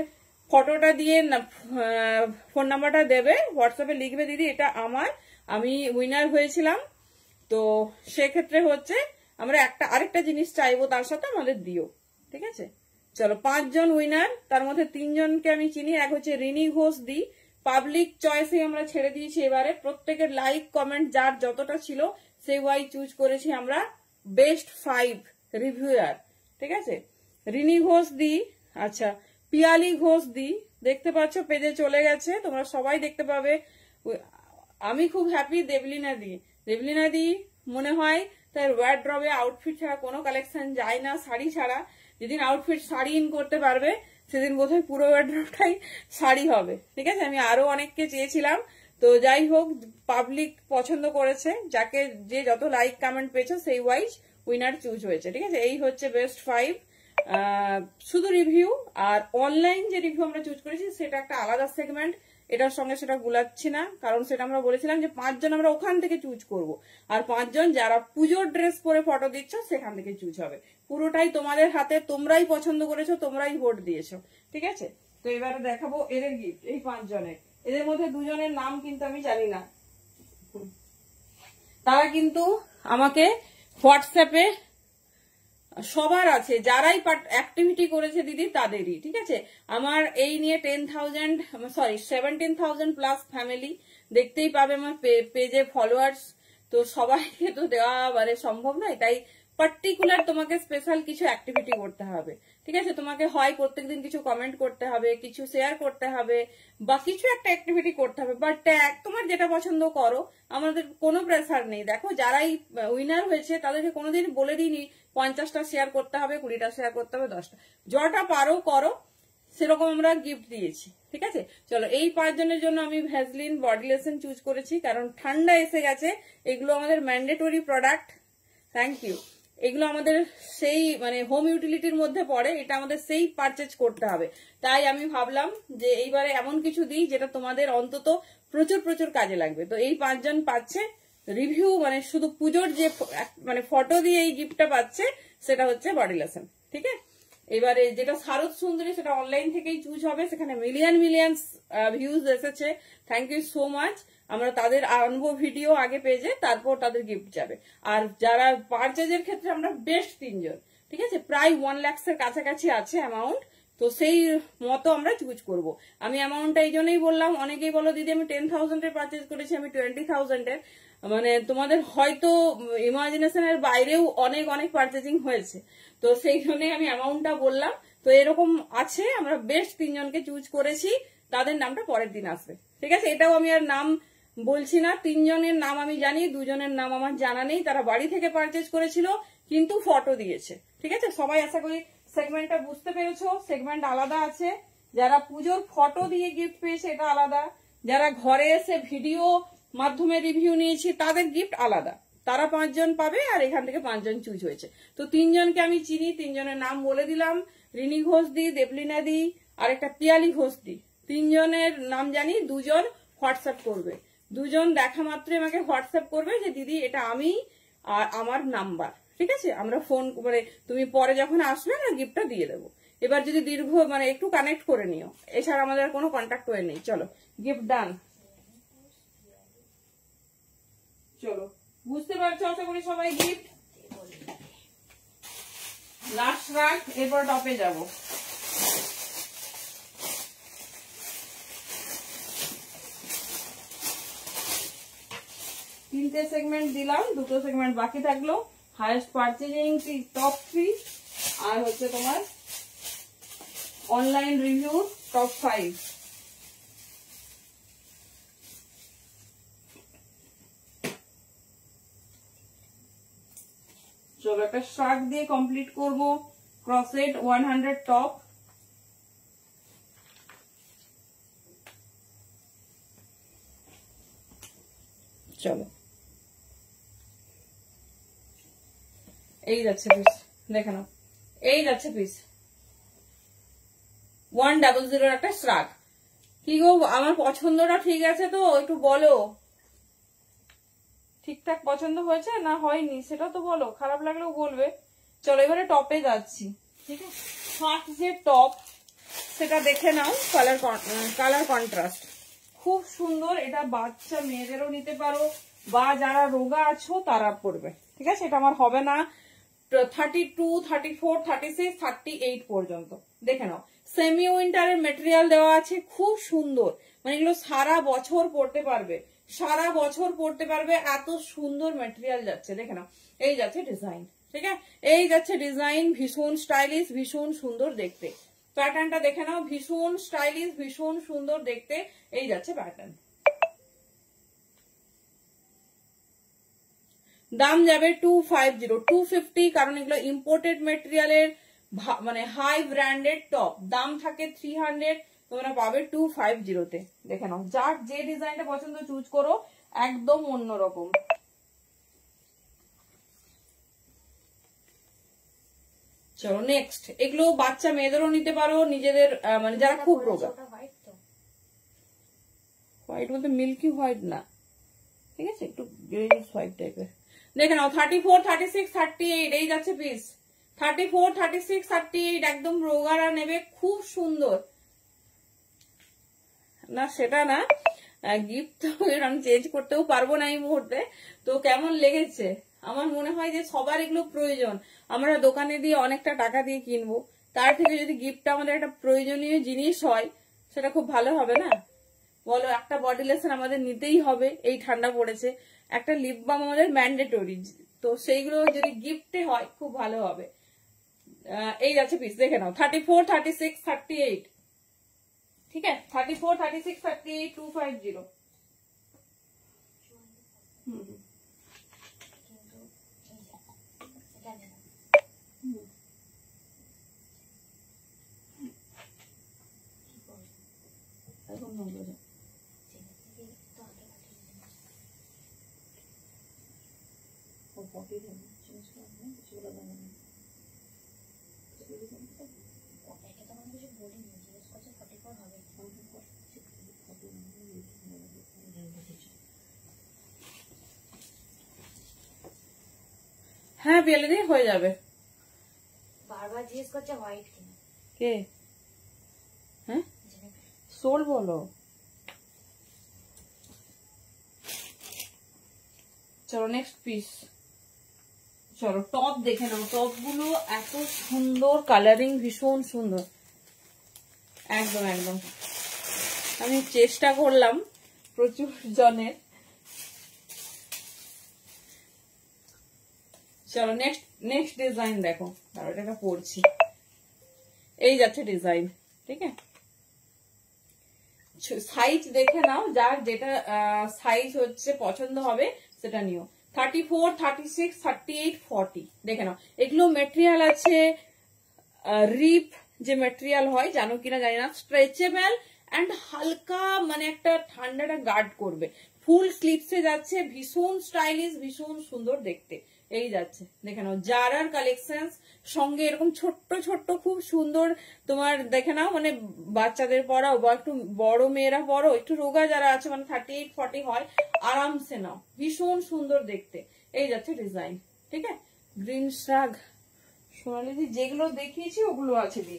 ফটোটা দিয়ে ফোন নাম্বারটা দেবে, হোয়াটসঅ্যাপে লিখবে দিদি এটা আমার, আমি উইনার হয়েছিলাম। তো সেক্ষেত্রে হচ্ছে আমরা আরেকটা জিনিস চাইবো তার সাথে আমাদের দিও, ঠিক আছে। চলো 5 জন উইনার, তার মধ্যে 3 জনকে আমি চিনি। এক হচ্ছে রিনি ঘোষ দি, পাবলিক চয়েসে আমরা ছেড়ে দিয়েছি এবারে, প্রত্যেকের লাইক কমেন্ট যার যতটা ছিল সেই ওয়াই চুজ করেছি আমরা বেস্ট 5 রিভিউয়ার, ঠিক আছে। রিনি ঘোষ দি, আচ্ছা পিয়ালি ঘোষ দি, দেখতে পাচ্ছ পেজে চলে গেছে, তোমরা সবাই দেখতে পাবে। আমি খুব হ্যাপি। দেবলিনা দি মনে হয় তার ওয়ার্ড্রবে আউটফিট ছাড়া কোনো কালেকশন যায় না, শাড়ি ছাড়া। যেদিন আউটফিট শাড়ি ইন করতে পারবে সেদিন বোধহয় পুরো ওয়ার্ড্রবটাই শাড়ি হবে, ঠিক আছে। আমি আরো অনেককে চেয়েছিলাম, তো যাই হোক পাবলিক পছন্দ করেছে, যাকে যে যত লাইক কমেন্ট পেয়েছে সেই ওয়াইজ উইনার চুজ হয়েছে, ঠিক আছে। এই হচ্ছে বেস্ট 5 শুধু রিভিউ। আর অনলাইন যে রিভিউ আমরা চুজ করেছি সেটা একটা আলাদা সেগমেন্ট, এটার সঙ্গে সেটা গুলাচ্ছি না, কারণ সেটা আমরা বলেছিলাম যে 5 জন আমরা ওখান থেকে চুজ করব, আর 5 জন যারা পুজোর ড্রেস পরে ফটো দিচ্ছ সেখান থেকে চুজ হবে। পুরোটাই তোমাদের হাতে, তোমরাই পছন্দ করেছো, তোমরাই ভোট দিয়েছো, ঠিক আছে। তো এবারে দেখাবো এদের গিফট, এই 5 জনের। এদের মধ্যে 2 জনের নাম কিন্তু আমি জানি না, তারা কিন্তু আমাকে হোয়াটসঅ্যাপে সবার আছে, যারাই অ্যাক্টিভিটি করেছে দিদি তাদেরই, ঠিক আছে। আমার এই নিয়ে 17,000 প্লাস ফ্যামিলি দেখতেই পাবে আমার পেজে ফলোয়ার্স। তো সবাইকে তো দেওয়া মানে সম্ভব নয়, তাই পার্টিকুলার তোমাকে স্পেশাল কিছু অ্যাক্টিভিটি করতে হবে, ঠিক আছে। তোমাকে হয় প্রত্যেকদিন কিছু কমেন্ট করতে হবে, কিছু শেয়ার করতে হবে, বা কিছু একটা অ্যাক্টিভিটি করতে হবে, বাট তোমার যেটা পছন্দ করো, আমাদের কোনো প্রেসার নেই। দেখো যারাই উইনার হয়েছে তাদেরকে কোনোদিন বলে দিইনি 50টা শেয়ার করতে হবে, 20টা শেয়ার করতে হবে, 10টা, যটা পারো করো, সেরকম আমরা গিফট দিয়েছি, ঠিক আছে। চলো এই 5 জনের জন্য আমি ভ্যাসলিন বডি লোশন চুজ করেছি, কারণ ঠান্ডা এসে গেছে, এগুলো আমাদের ম্যান্ডেটরি প্রোডাক্ট। Thank you. এগুলো আমাদের সেই মানে হোম ইউটিলিটির মধ্যে পড়ে, এটা আমাদের সেই পারচেজ করতে হবে। তাই আমি ভাবলাম যে এইবারে এমন কিছু দিই যেটা তোমাদের অন্তত প্রচুর প্রচুর কাজে লাগবে। তো এই 5 জন পাচ্ছে রিভিউ, মানে শুধু পুজোর যে মানে ফটো দিয়ে এই গিফটটা পাচ্ছে সেটা হচ্ছে বডি লোশন, ঠিক আছে। এবারে যেটা শারদ সুন্দরী সেটা অনলাইন থেকেই চুজ হবে, সেখানে মিলিয়ন্স ভিউজ এসেছে, থ্যাংক ইউ সো মাচ। আমরা তাদের আনবো ভিডিও আগে পেজে, তারপর তাদের গিফট যাবে। আর যারা পারচেজের ক্ষেত্রে আমরা বেস্ট 3 জন, ঠিক আছে, প্রায় 1 লাখের কাছাকাছি আছে অ্যামাউন্ট, তো সেই মতো আমরা চুজ করব। আমি অ্যামাউন্টটা এই জন্যই বললাম, অনেকেই বলো দিদি আমি 10,000 এর পারচেজ করেছি, আমি 20,000 এর, মানে তোমাদের হয়তো ইমাজিনেশনের বাইরেও অনেক অনেক পারচেজিং হয়েছে, তো সেই জন্যই আমি অ্যামাউন্টটা বললাম। তো এরকম আছে, আমরা বেস্ট 3 জনকে চুজ করেছি, তাদের নামটা পরের দিন আসবে, ঠিক আছে। এটাও আমি আর নাম বলছি না, 3 জনের নাম আমি জানি, 2 জনের নাম আমার জানা নেই, তারা বাড়ি থেকে পারচেজ করেছিল কিন্তু ফটো দিয়েছে, ঠিক আছে। সবাই আশা করি সেগমেন্টটা বুঝতে পেরেছো, সেগমেন্ট আলাদা আছে। যারা পুজোর ফটো দিয়ে গিফট পেয়েছে এটা আলাদা, যারা ঘরে এসে ভিডিও মাধ্যমে রিভিউ নিয়েছি তাদের গিফট আলাদা, তারা 5 জন পাবে, আর এখান থেকে 5 জন চুজ হয়েছে। তো 3 জনকে আমি চিনি, 3 জনের নাম বলে দিলাম, রিনি ঘোষ দি, দেবলিনা দি, আর একটা পিয়ালি ঘোষ দি। 3 জনের নাম জানি, 2 জন হোয়াটসঅ্যাপ করবে, 2 জন দেখা মাত্রই আমাকে হোয়াটসঅ্যাপ করবে যে দিদি এটা আমি আর আমার নাম্বার, ঠিক আছে। আমরা ফোন করে তুমি পরে যখন আসবে না গিফটটা দিয়ে দেবো। এবার যদি দীর্ঘ মানে একটু কানেক্ট করে নিও, এছাড়া আমাদের কোনো কন্ট্যাক্ট ওয়ে নেই। চলো গিফট ডান। চলো বুঝতে পারছো আশা করি সবাই গিফট। লাস্ট রাখ, এরপর টপে যাবো। তিনটে সেগমেন্ট দিলাম, 2টো সেগমেন্ট বাকি থাকলো। হাইয়েস্ট পারচেজিং টপ 3 আর হচ্ছে তোমার অনলাইন রিভিউ টপ 5। চলো একটা শার্ট দিয়ে কমপ্লিট করব ক্রসেট 100 টপ। চলো এই যাচ্ছে পিস, দেখে নাও এই যাচ্ছে পিস 100 একটা শ্রাগ। কি গো আমার পছন্দটা ঠিক আছে তো একটু বলো, ঠিকঠাক পছন্দ হয়েছে না হয়নি সেটা তো বলো, খারাপ লাগলেও বলবে। চলো এবারে টপে যাচ্ছি, ঠিক আছে। ফার্স্ট যে টপ সেটা দেখে নাও, কালার কন্ট্রাস্ট খুব সুন্দর। এটা বাচ্চা মেয়েদেরও নিতে পারো বা যারা রোগা আছো তারা পরবে, ঠিক আছে। এটা আমার হবে না 32, 34, 36, 38 পর্যন্ত। দেখে নাও সেমি উইন্টারের মেটেরিয়াল দেওয়া আছে, খুব সুন্দর। মানে এগুলো সারা বছর পরতে পারবে, সারা বছর পরতে পারবে, এত সুন্দর মেটেরিয়াল যাচ্ছে। দেখে নাও এই যাচ্ছে ডিজাইন, ঠিক আছে। এই যাচ্ছে ডিজাইন, ভীষণ স্টাইলিশ, ভীষণ সুন্দর দেখতে। প্যাটার্নটা দেখে নাও, ভীষণ স্টাইলিশ, ভীষণ সুন্দর দেখতে। এই যাচ্ছে প্যাটার্ন। দাম যাবে 250, 250, কারণ এগুলো ইম্পোর্টেড মেটেরিয়ালের মানে হাই ব্র্যান্ডেড টপ। দাম থাকে 300, তোমরা পাবে 250-তে। দেখে নাও যার যে ডিজাইনটা পছন্দ চুজ করো, একদম অন্যরকম। চলো নেক্সট, এগুলো বাচ্চা মেয়েদেরও নিতে পারো, নিজেদের মানে যারা খুব রোগা। হোয়াইট বলতে মিল্কি হোয়াইট না, ঠিক আছে, একটু গ্রেইশ হোয়াইট টাইপের। দেখে নাও 34, 36, 38 এই যাচ্ছে পিস। 34, 36, 38 একদম রোগারা নেবে, খুব সুন্দর। না সেটা না, গিফট তো আমি চেঞ্জ করতেও পারবো না এই মুহূর্তে। তো কেমন লেগেছে? আমার মনে হয় যে সবার এগুলো প্রয়োজন। আমরা দোকানে দিয়ে অনেকটা টাকা দিয়ে কিনবো, তার থেকে যদি গিফটটা আমাদের একটা প্রয়োজনীয় জিনিস হয় সেটা খুব ভালো হবে না বলো। একটা বডি লোশন আমাদের নিতেই হবে, এই ঠান্ডা পড়েছে। একটা লিপ বাম আমাদের ম্যান্ডেটরি, তো সেইগুলো যদি গিফটে হয় খুব ভালো হবে। এই যাচ্ছে পিস, দেখে নাও 34, 36, 38, ঠিক আছে। 34, 36, 38, 250। হ্যাঁ পেলে দিয়ে হয়ে যাবে। বারবার জিজ্ঞেস করছে হোয়াইট কিনা। কে? হ্যাঁ সোল বলো। চলো নেক্সট পিস। চলো টপ দেখে নাও, টপ গুলো এত সুন্দর, কালারিং ভীষণ সুন্দর, একদম একদম। আমি চেষ্টা করলাম প্রচুর জনের। চলো নেক্সট ডিজাইন দেখো, তারপর এটা পড়ছি। এই যাচ্ছে ডিজাইন, ঠিক আছে। সাইজ দেখে নাও, যার যেটা সাইজ হচ্ছে পছন্দ হবে সেটা নিও। 34, 36, 38, 40 দেখে নাও। এগুলো মেটেরিয়াল আছে রিপ যে মেটেরিয়াল হয়, জানো কিনা জানি না, স্ট্রেচেবল এন্ড হালকা, মানে একটা ঠান্ডাটা গার্ড করবে। ফুল স্লিপসে যাচ্ছে, ভীষণ স্টাইলিশ, ভীষণ সুন্দর দেখতে। এই যাচ্ছে, দেখে নাও জারার কালেকশন, সঙ্গে এরকম ছোট্ট ছোট্ট খুব সুন্দর তোমার দেখে নাও, মানে বাচ্চাদের পরাও বা একটু বড় মেয়েরা পরো, একটু রোগা যারা আছে, মানে 38, 40 হয়, আরামসে নাও, ভীষণ সুন্দর দেখতে। এই যাচ্ছে ডিজাইন, ঠিক আছে। গ্রিন শাগ সোনালি, যেগুলো দেখিয়েছি ওগুলো আছে দি,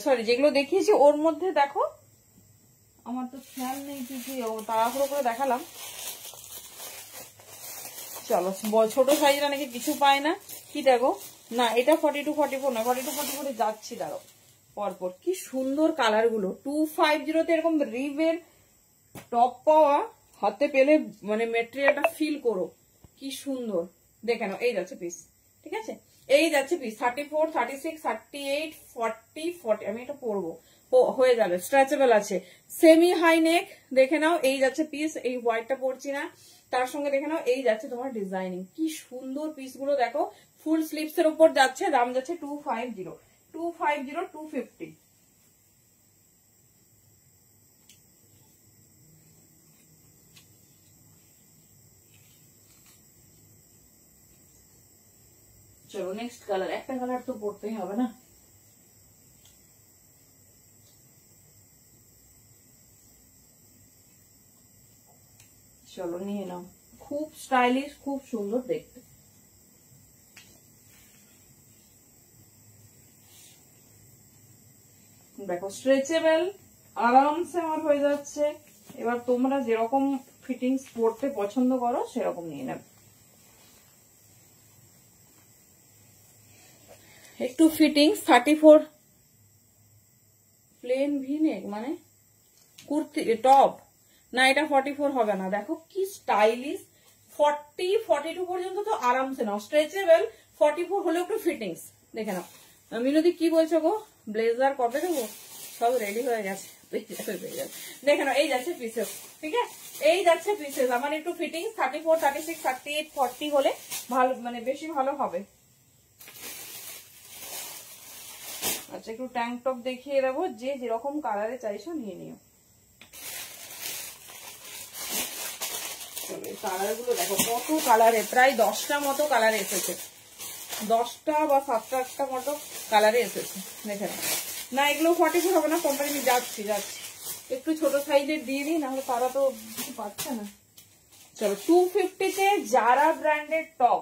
সরি যেগুলো দেখিয়েছি ওর মধ্যে দেখো, আমার তো খেয়াল নেই কি কি তাড়াহুড়ো করে দেখালাম। চলো ছোট সাইজের নাকি কিছু পায় না, কি দেখো না, এটা 42, 44 না, 42, 44 যাচ্ছি। দাঁড়ো পরপর কি সুন্দর কালার গুলো। 250 এরকম রিবের টপ পাওয়া হাতে পেলে, মানে মেটেরিয়ালটা ফিল করো কি সুন্দর। দেখে নাও, এই যাচ্ছে পিস, ঠিক আছে, এই যাচ্ছে পিস 34, 36, 38, 40, 40, আমি এটা পরবো, হয়ে যাবে, স্ট্রেচেবল আছে, সেমি হাই নেক, দেখে নাও, এই যাচ্ছে পিস, এই হোয়াইটটা পরছি না, তার সঙ্গে দেখে নাও এই যাচ্ছে তোমার ডিজাইনিং, কি সুন্দর পিস গুলো দেখো, ফুল স্লিভস এর উপর যাচ্ছে, দাম যাচ্ছে 250, 250, 250। চলো নেক্সট কালার, একটা কালার তো পড়তেই হবে না, চলো নিয়ে নাও, খুব স্টাইলিশ, খুব সুন্দর দেখতে, দেখো স্ট্রেচেবল, আরামসে আমার হয়ে যাচ্ছে। এবার তোমরা যেরকম ফিটিংস পরতে পছন্দ করো সেরকম নিয়ে নেবে। একটু ফিটিংস 34, প্লেন ভি নেক মানে কুর্তি টপ না, এটা 44 হবে না, দেখো কি স্টাইলিশ, 40, 42 পর্যন্ত তো আরামসে নাও, স্ট্রেচেবল, 44 হলেও একটু ফিটিংস, দেখে নাও। মিনতি কি বলছো গো, ব্লেজার কবে দেবো, সব রেডি হয়ে গেছে, দেখে নাও, এই যাচ্ছে পিসেস, ঠিক আছে, এই যাচ্ছে পিসেস, আমার একটু ফিটিংস 34, 36, 38, 40 হলে ভালো, মানে বেশি ভালো হবে। আচ্ছা একটু ট্যাঙ্ক টপ দেখিয়ে দেবো, যে যেরকম কালারে চাইছো নিয়ে নিও। কালার গুলো দেখো কত কালারে, প্রায় 10টা মতো কালারে এসেছে, 10টা বা 7টা 8টা মতো কালারে এসেছে, দেখে না, এগুলো 44 হবে না, কোম্পানি যাচ্ছি একটু ছোট সাইজের দিয়ে দিই, নাহলে তারা তো পাচ্ছে না। চলো 250-তে যারা ব্র্যান্ডের টপ,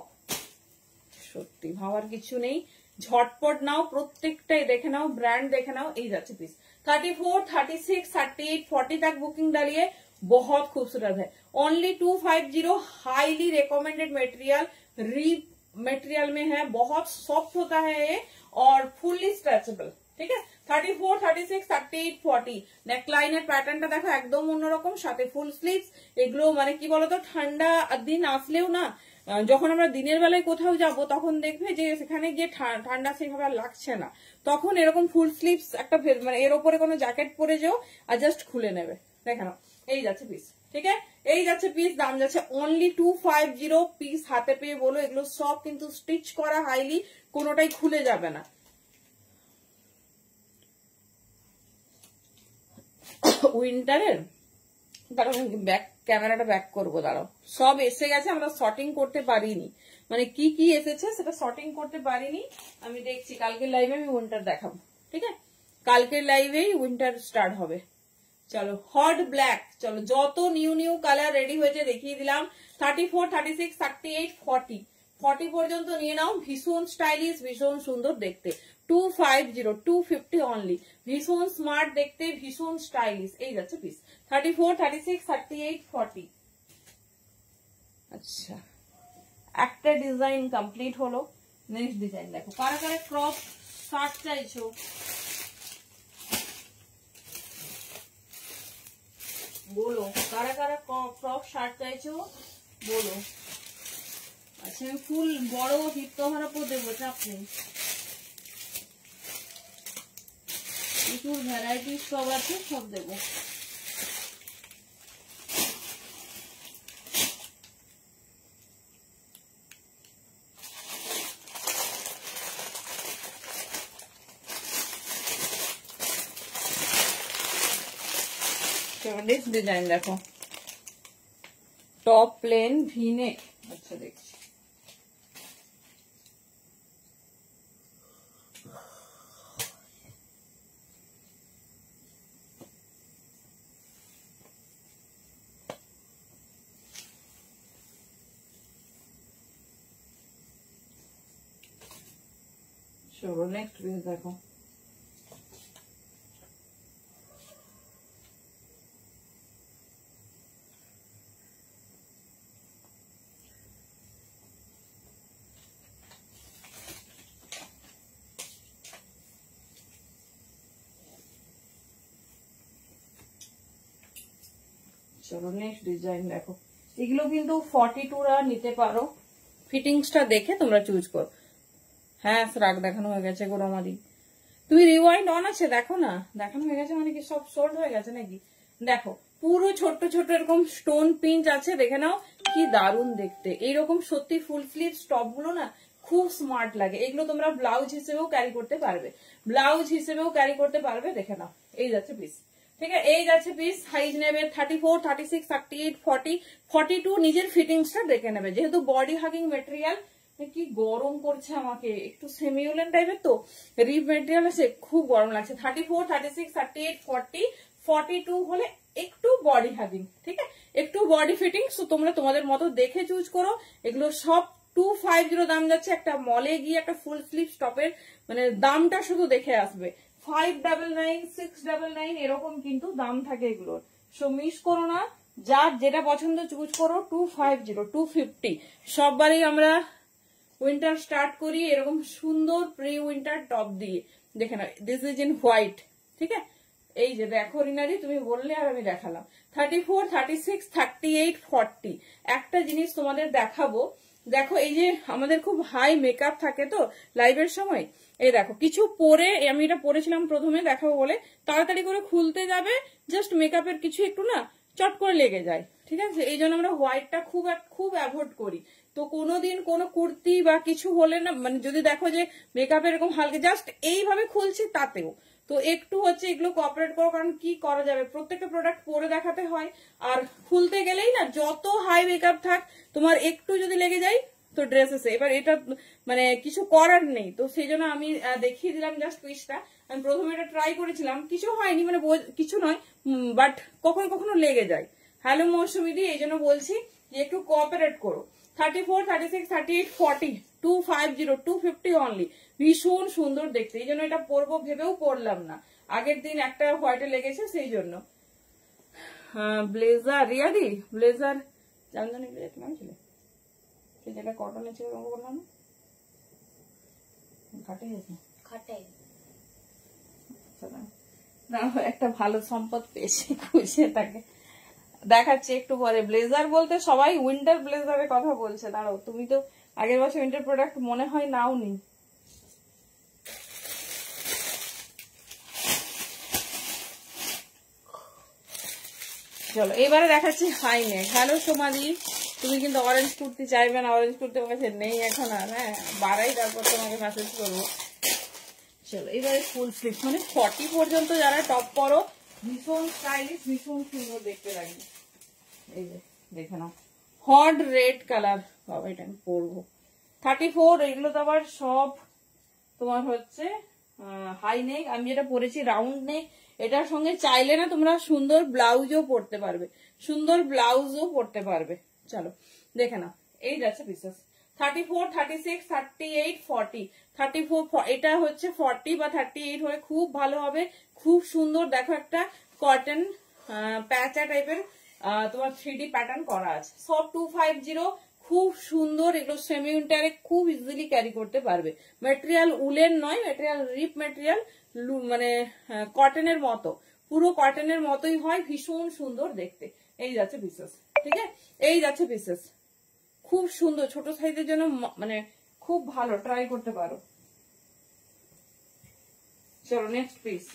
সত্যি ভাবার কিছু নেই, ঝটপট নাও, প্রত্যেকটাই দেখে নাও, ব্র্যান্ড দেখে নাও, এই যাচ্ছে पिस 34, 36, 38, 40 तक बुकिंग डालिए, बहुत खूबसूरत है, ओनली 250, हाईली रिकमेंडेड मटेरियल, रीप मटेरियल में है, बहुत सॉफ्ट होता है ये और फुल्ली स्ट्रेचेबल, ठीक है। 34, 36, 38, 40 নেকলাইনের প্যাটার্নটা দেখো একদম অন্যরকম, সাথে ফুল স্লিভস, এগুলো মানে কি বলতো, ঠান্ডা দিন আসলেও না, যখন আমরা দিনের বেলায় কোথাও যাব তখন দেখবে যে সেখানে গিয়ে ঠান্ডা সেভাবে আর লাগছে না, তখন এরকম ফুল স্লিভস একটা মানে এর উপরে কোনো জ্যাকেট পরে যাও আর জাস্ট খুলে নেবে, দেখে নাও, এই যাচ্ছে পিস, ঠিক আছে, এই যাচ্ছে পিস, দাম যাচ্ছে অনলি 250, পিস হাতে পেয়ে বলো, এগুলো সব কিন্তু স্টিচ করা, হাইলি, কোনোটাই খুলে যাবে না। উইন্টারের দাঁড়াও, ব্যাক ক্যামেরাটা ব্যাক করবো, দাঁড়াও, সব এসে গেছে, আমরা শর্টিং করতে পারিনি, মানে কি কি এসেছে সেটা শর্টিং করতে পারিনি, আমি দেখছি কালকের লাইভে আমি উইন্টার দেখাবো, ঠিক আছে, কালকের লাইভেই উইন্টার স্টার্ট হবে। চলো হট ব্ল্যাক, চলো যত নিউ নিউ কালার রেডি হয়েছে দেখিয়ে দিলাম, 34, 36, 38, 40 পর্যন্ত নিয়ে নাও, ভীষণ স্টাইলিশ, ভীষণ সুন্দর দেখতে, 250, 250 অনলি, ভীষণ স্মার্ট দেখতে, ভীষণ স্টাইলিশ, এই যাচ্ছে পিস 34, 36, 38, 40। আচ্ছা একটা ডিজাইন কমপ্লিট হলো, নেক্সট ডিজাইন দেখো, কারা কারা ক্রপ শার্ট চাইছো বলো, কারা কারা ক্রপ শার্ট চাইছো বলো। আচ্ছা আমি ফুল বড় হিপ কভার আপও দেবো, চাপ নেই, প্রচুর ভ্যারাইটি সব আছে, সব দেবো। নেক্সট ডিজাইন দেখো, টপ প্লেন ভি নেক, আচ্ছা দেখছি, চলো নেক্সট পিস দেখো, চলো নেক্সট ডিজাইন দেখো, এগুলো কিন্তু 42রা নিতে পারো, ফিটিংসটা দেখে তোমরা চুজ করো। হ্যাঁ রাগ দেখানো হয়ে গেছে গোরামারি, তুমি রিওয়াইন্ড অন আছে দেখো না, দেখানো হয়ে গেছে মানে কি সব শর্ট হয়ে গেছে নাকি? দেখো পুরো ছোট ছোট এরকম স্টোন পিঞ্চ আছে, দেখে নাও কি দারুণ দেখতে। এইরকম সত্যি ফুল স্লিভ স্টপ গুলো না খুব স্মার্ট লাগে। এগুলো তোমরা ব্লাউজ হিসেবেও ক্যারি করতে পারবে, ব্লাউজ হিসেবেও ক্যারি করতে পারবে। দেখে নাও এই যাচ্ছে পিস, ঠিক আছে? এই যাচ্ছে পিস। সাইজ নেবে 34, 36, 38, 40, 42। নিজের ফিটিংসটা দেখে নেবে, যেহেতু বডি হাগিং মেটেরিয়াল। কি গরম করছে আমাকে, একটু সেমিউলেন টাইপের তো রিপ মেটেরিয়াল আছে, খুব গরম লাগছে। 34, 36, 38, 40, 42 হলে একটু বডি হাগিং, ঠিক আছে? একটু বডি ফিটিং। তো তোমরা তোমাদের মতো দেখে চুজ করো। এগুলো সব 250 দাম যাচ্ছে। একটা মলে গিয়ে একটা ফুল স্লিভ স্টপের মানে দামটা শুধু দেখে আসবে। 599, 699 এরকম কিন্তু দাম থাকে এগুলোর। সো মিস করো না, যার যেটা পছন্দ চুজ করো। 250, 250 সববারই আমরা উইন্টার স্টার্ট করি এরকম সুন্দর প্রি উইন্টার টপ দিয়ে। দেখে না, দিস ইজ ইন হোয়াইট, ঠিক আছে? এই যে দেখো রিনারি, তুমি বললে আর আমি দেখালাম। 34, 36, 38, 40। একটা জিনিস তোমাদের দেখাবো, দেখো এই যে আমাদের খুব হাই মেকআপ থাকে তো লাইভের সময়, এই দেখো কিছু পরে, আমি এটা পরেছিলাম প্রথমে দেখাবো বলে, তাড়াতাড়ি করে খুলতে যাবে, জাস্ট মেকআপের কিছু একটু না চট করে লেগে যায়, ঠিক আছে? এই জন্য আমরা হোয়াইটটা খুব অ্যাভয়েড করি। তো কোনোদিন কোনো কুর্তি বা কিছু হলে না, মানে যদি দেখো যে মেকআপ এরকম হালকা জাস্ট এইভাবে খুলছি তাতেও তো একটু হচ্ছে এগুলো কোঅপারেট করো, কারণ কি করা যাবে, প্রত্যেকটা প্রোডাক্ট পরে দেখাতে হয়। আর খুলতে গেলেই না যত হাই মেকআপ থাক তোমার একটু যদি লেগে যায় তো ড্রেসেসে, এবার এটা মানে কিছু করার নেই। তো সেই জন্য আমি দেখিয়ে দিলাম জাস্ট পিসটা। আমি প্রথমে এটা ট্রাই করেছিলাম, কিছু হয়নি, মানে কিছু নয়, বাট কখনো কখনো লেগে যায়। হ্যালো মৌসুমিদি, এই জন্য বলছি যে একটু কোঅপারেট করো। 34, 36, 38, 40, 250, 250 অনলি। ভীষণ সুন্দর দেখতে, এই জন্য এটা পরবো ভেবেও পরলাম না। আগের দিন একটা হোয়াইটে লেগেছে সেই জন্য। ব্লেজার রিয়াদি, ব্লেজার জানজানি ব্লেজার কেমন ছিল, যেটা কটনের ছিল রঙ করলাম খাটে গেছে, খাটাই না একটা ভালো সম্পদ পেয়েছি, খুশি তাকে দেখাচ্ছি একটু পরে। ব্লেজার বলতে সবাই উইন্টার ব্লেজারের কথা বলছে। দাঁড়াও, তুমি তো আগের বছর উইন্টার প্রোডাক্ট মনে হয় নাও নি। চলো এবারে দেখাচ্ছি হাই নেক। হ্যালো সোমালি, তুমি কিন্তু অরেঞ্জ কুর্তি চাইবে না, অরেঞ্জ কুর্তি আমার কাছে নেই এখন আর, হ্যাঁ বাড়াই তারপর তোমাকে মেসেজ করবো। চলো এবারে ফুল স্লিভ, মানে 40 পর্যন্ত যারা টপ পরো ভীষণ স্টাইলিশ, ভীষণ সুন্দর দেখতে লাগে। এই যে দেখে নাও, হট রেড কালার, বাবা এটা আমি পরবো। 34, এগুলো তো আবার সব তোমার হচ্ছে হাই নেক। আমি যেটা পরেছি রাউন্ড নেক, এটার সঙ্গে চাইলে না তোমরা সুন্দর ব্লাউজও পরতে পারবে, সুন্দর ব্লাউজও পরতে পারবে। চলো দেখে নাও, এই যাচ্ছে পিসেস। 34, 36, 38, 40, 34, এটা হচ্ছে 40 বা 38 হলে খুব ভালো হবে, খুব সুন্দর। দেখো একটা কটন প্যাচা টাইপের তোমার 3D প্যাটার্ন করা আছে, সব 250, খুব সুন্দর। এগুলো সেমি উইন্টারে খুব ইজিলি ক্যারি করতে পারবে। ম্যাটেরিয়াল উলেন নয়, ম্যাটেরিয়াল রিপ ম্যাটেরিয়াল, মানে কটনের মতো, পুরো কটনের মতোই হয়, ভীষণ সুন্দর দেখতে। এই যাচ্ছে পিসেস, ঠিক আছে? এই যাচ্ছে পিসেস, খুব সুন্দর, ছোট সাইজের জন্য মানে খুব ভালো, ট্রাই করতে পারো। চলো নেক্সট পিস।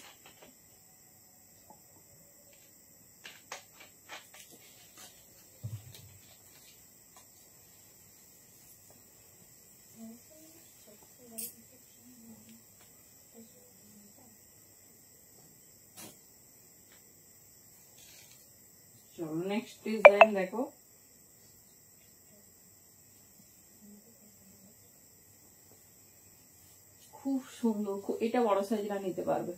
চলো নেক্সট ডিজাইন দেখো, খুব সুন্দর, এটা বড় সাইজটা নিতে পারবে।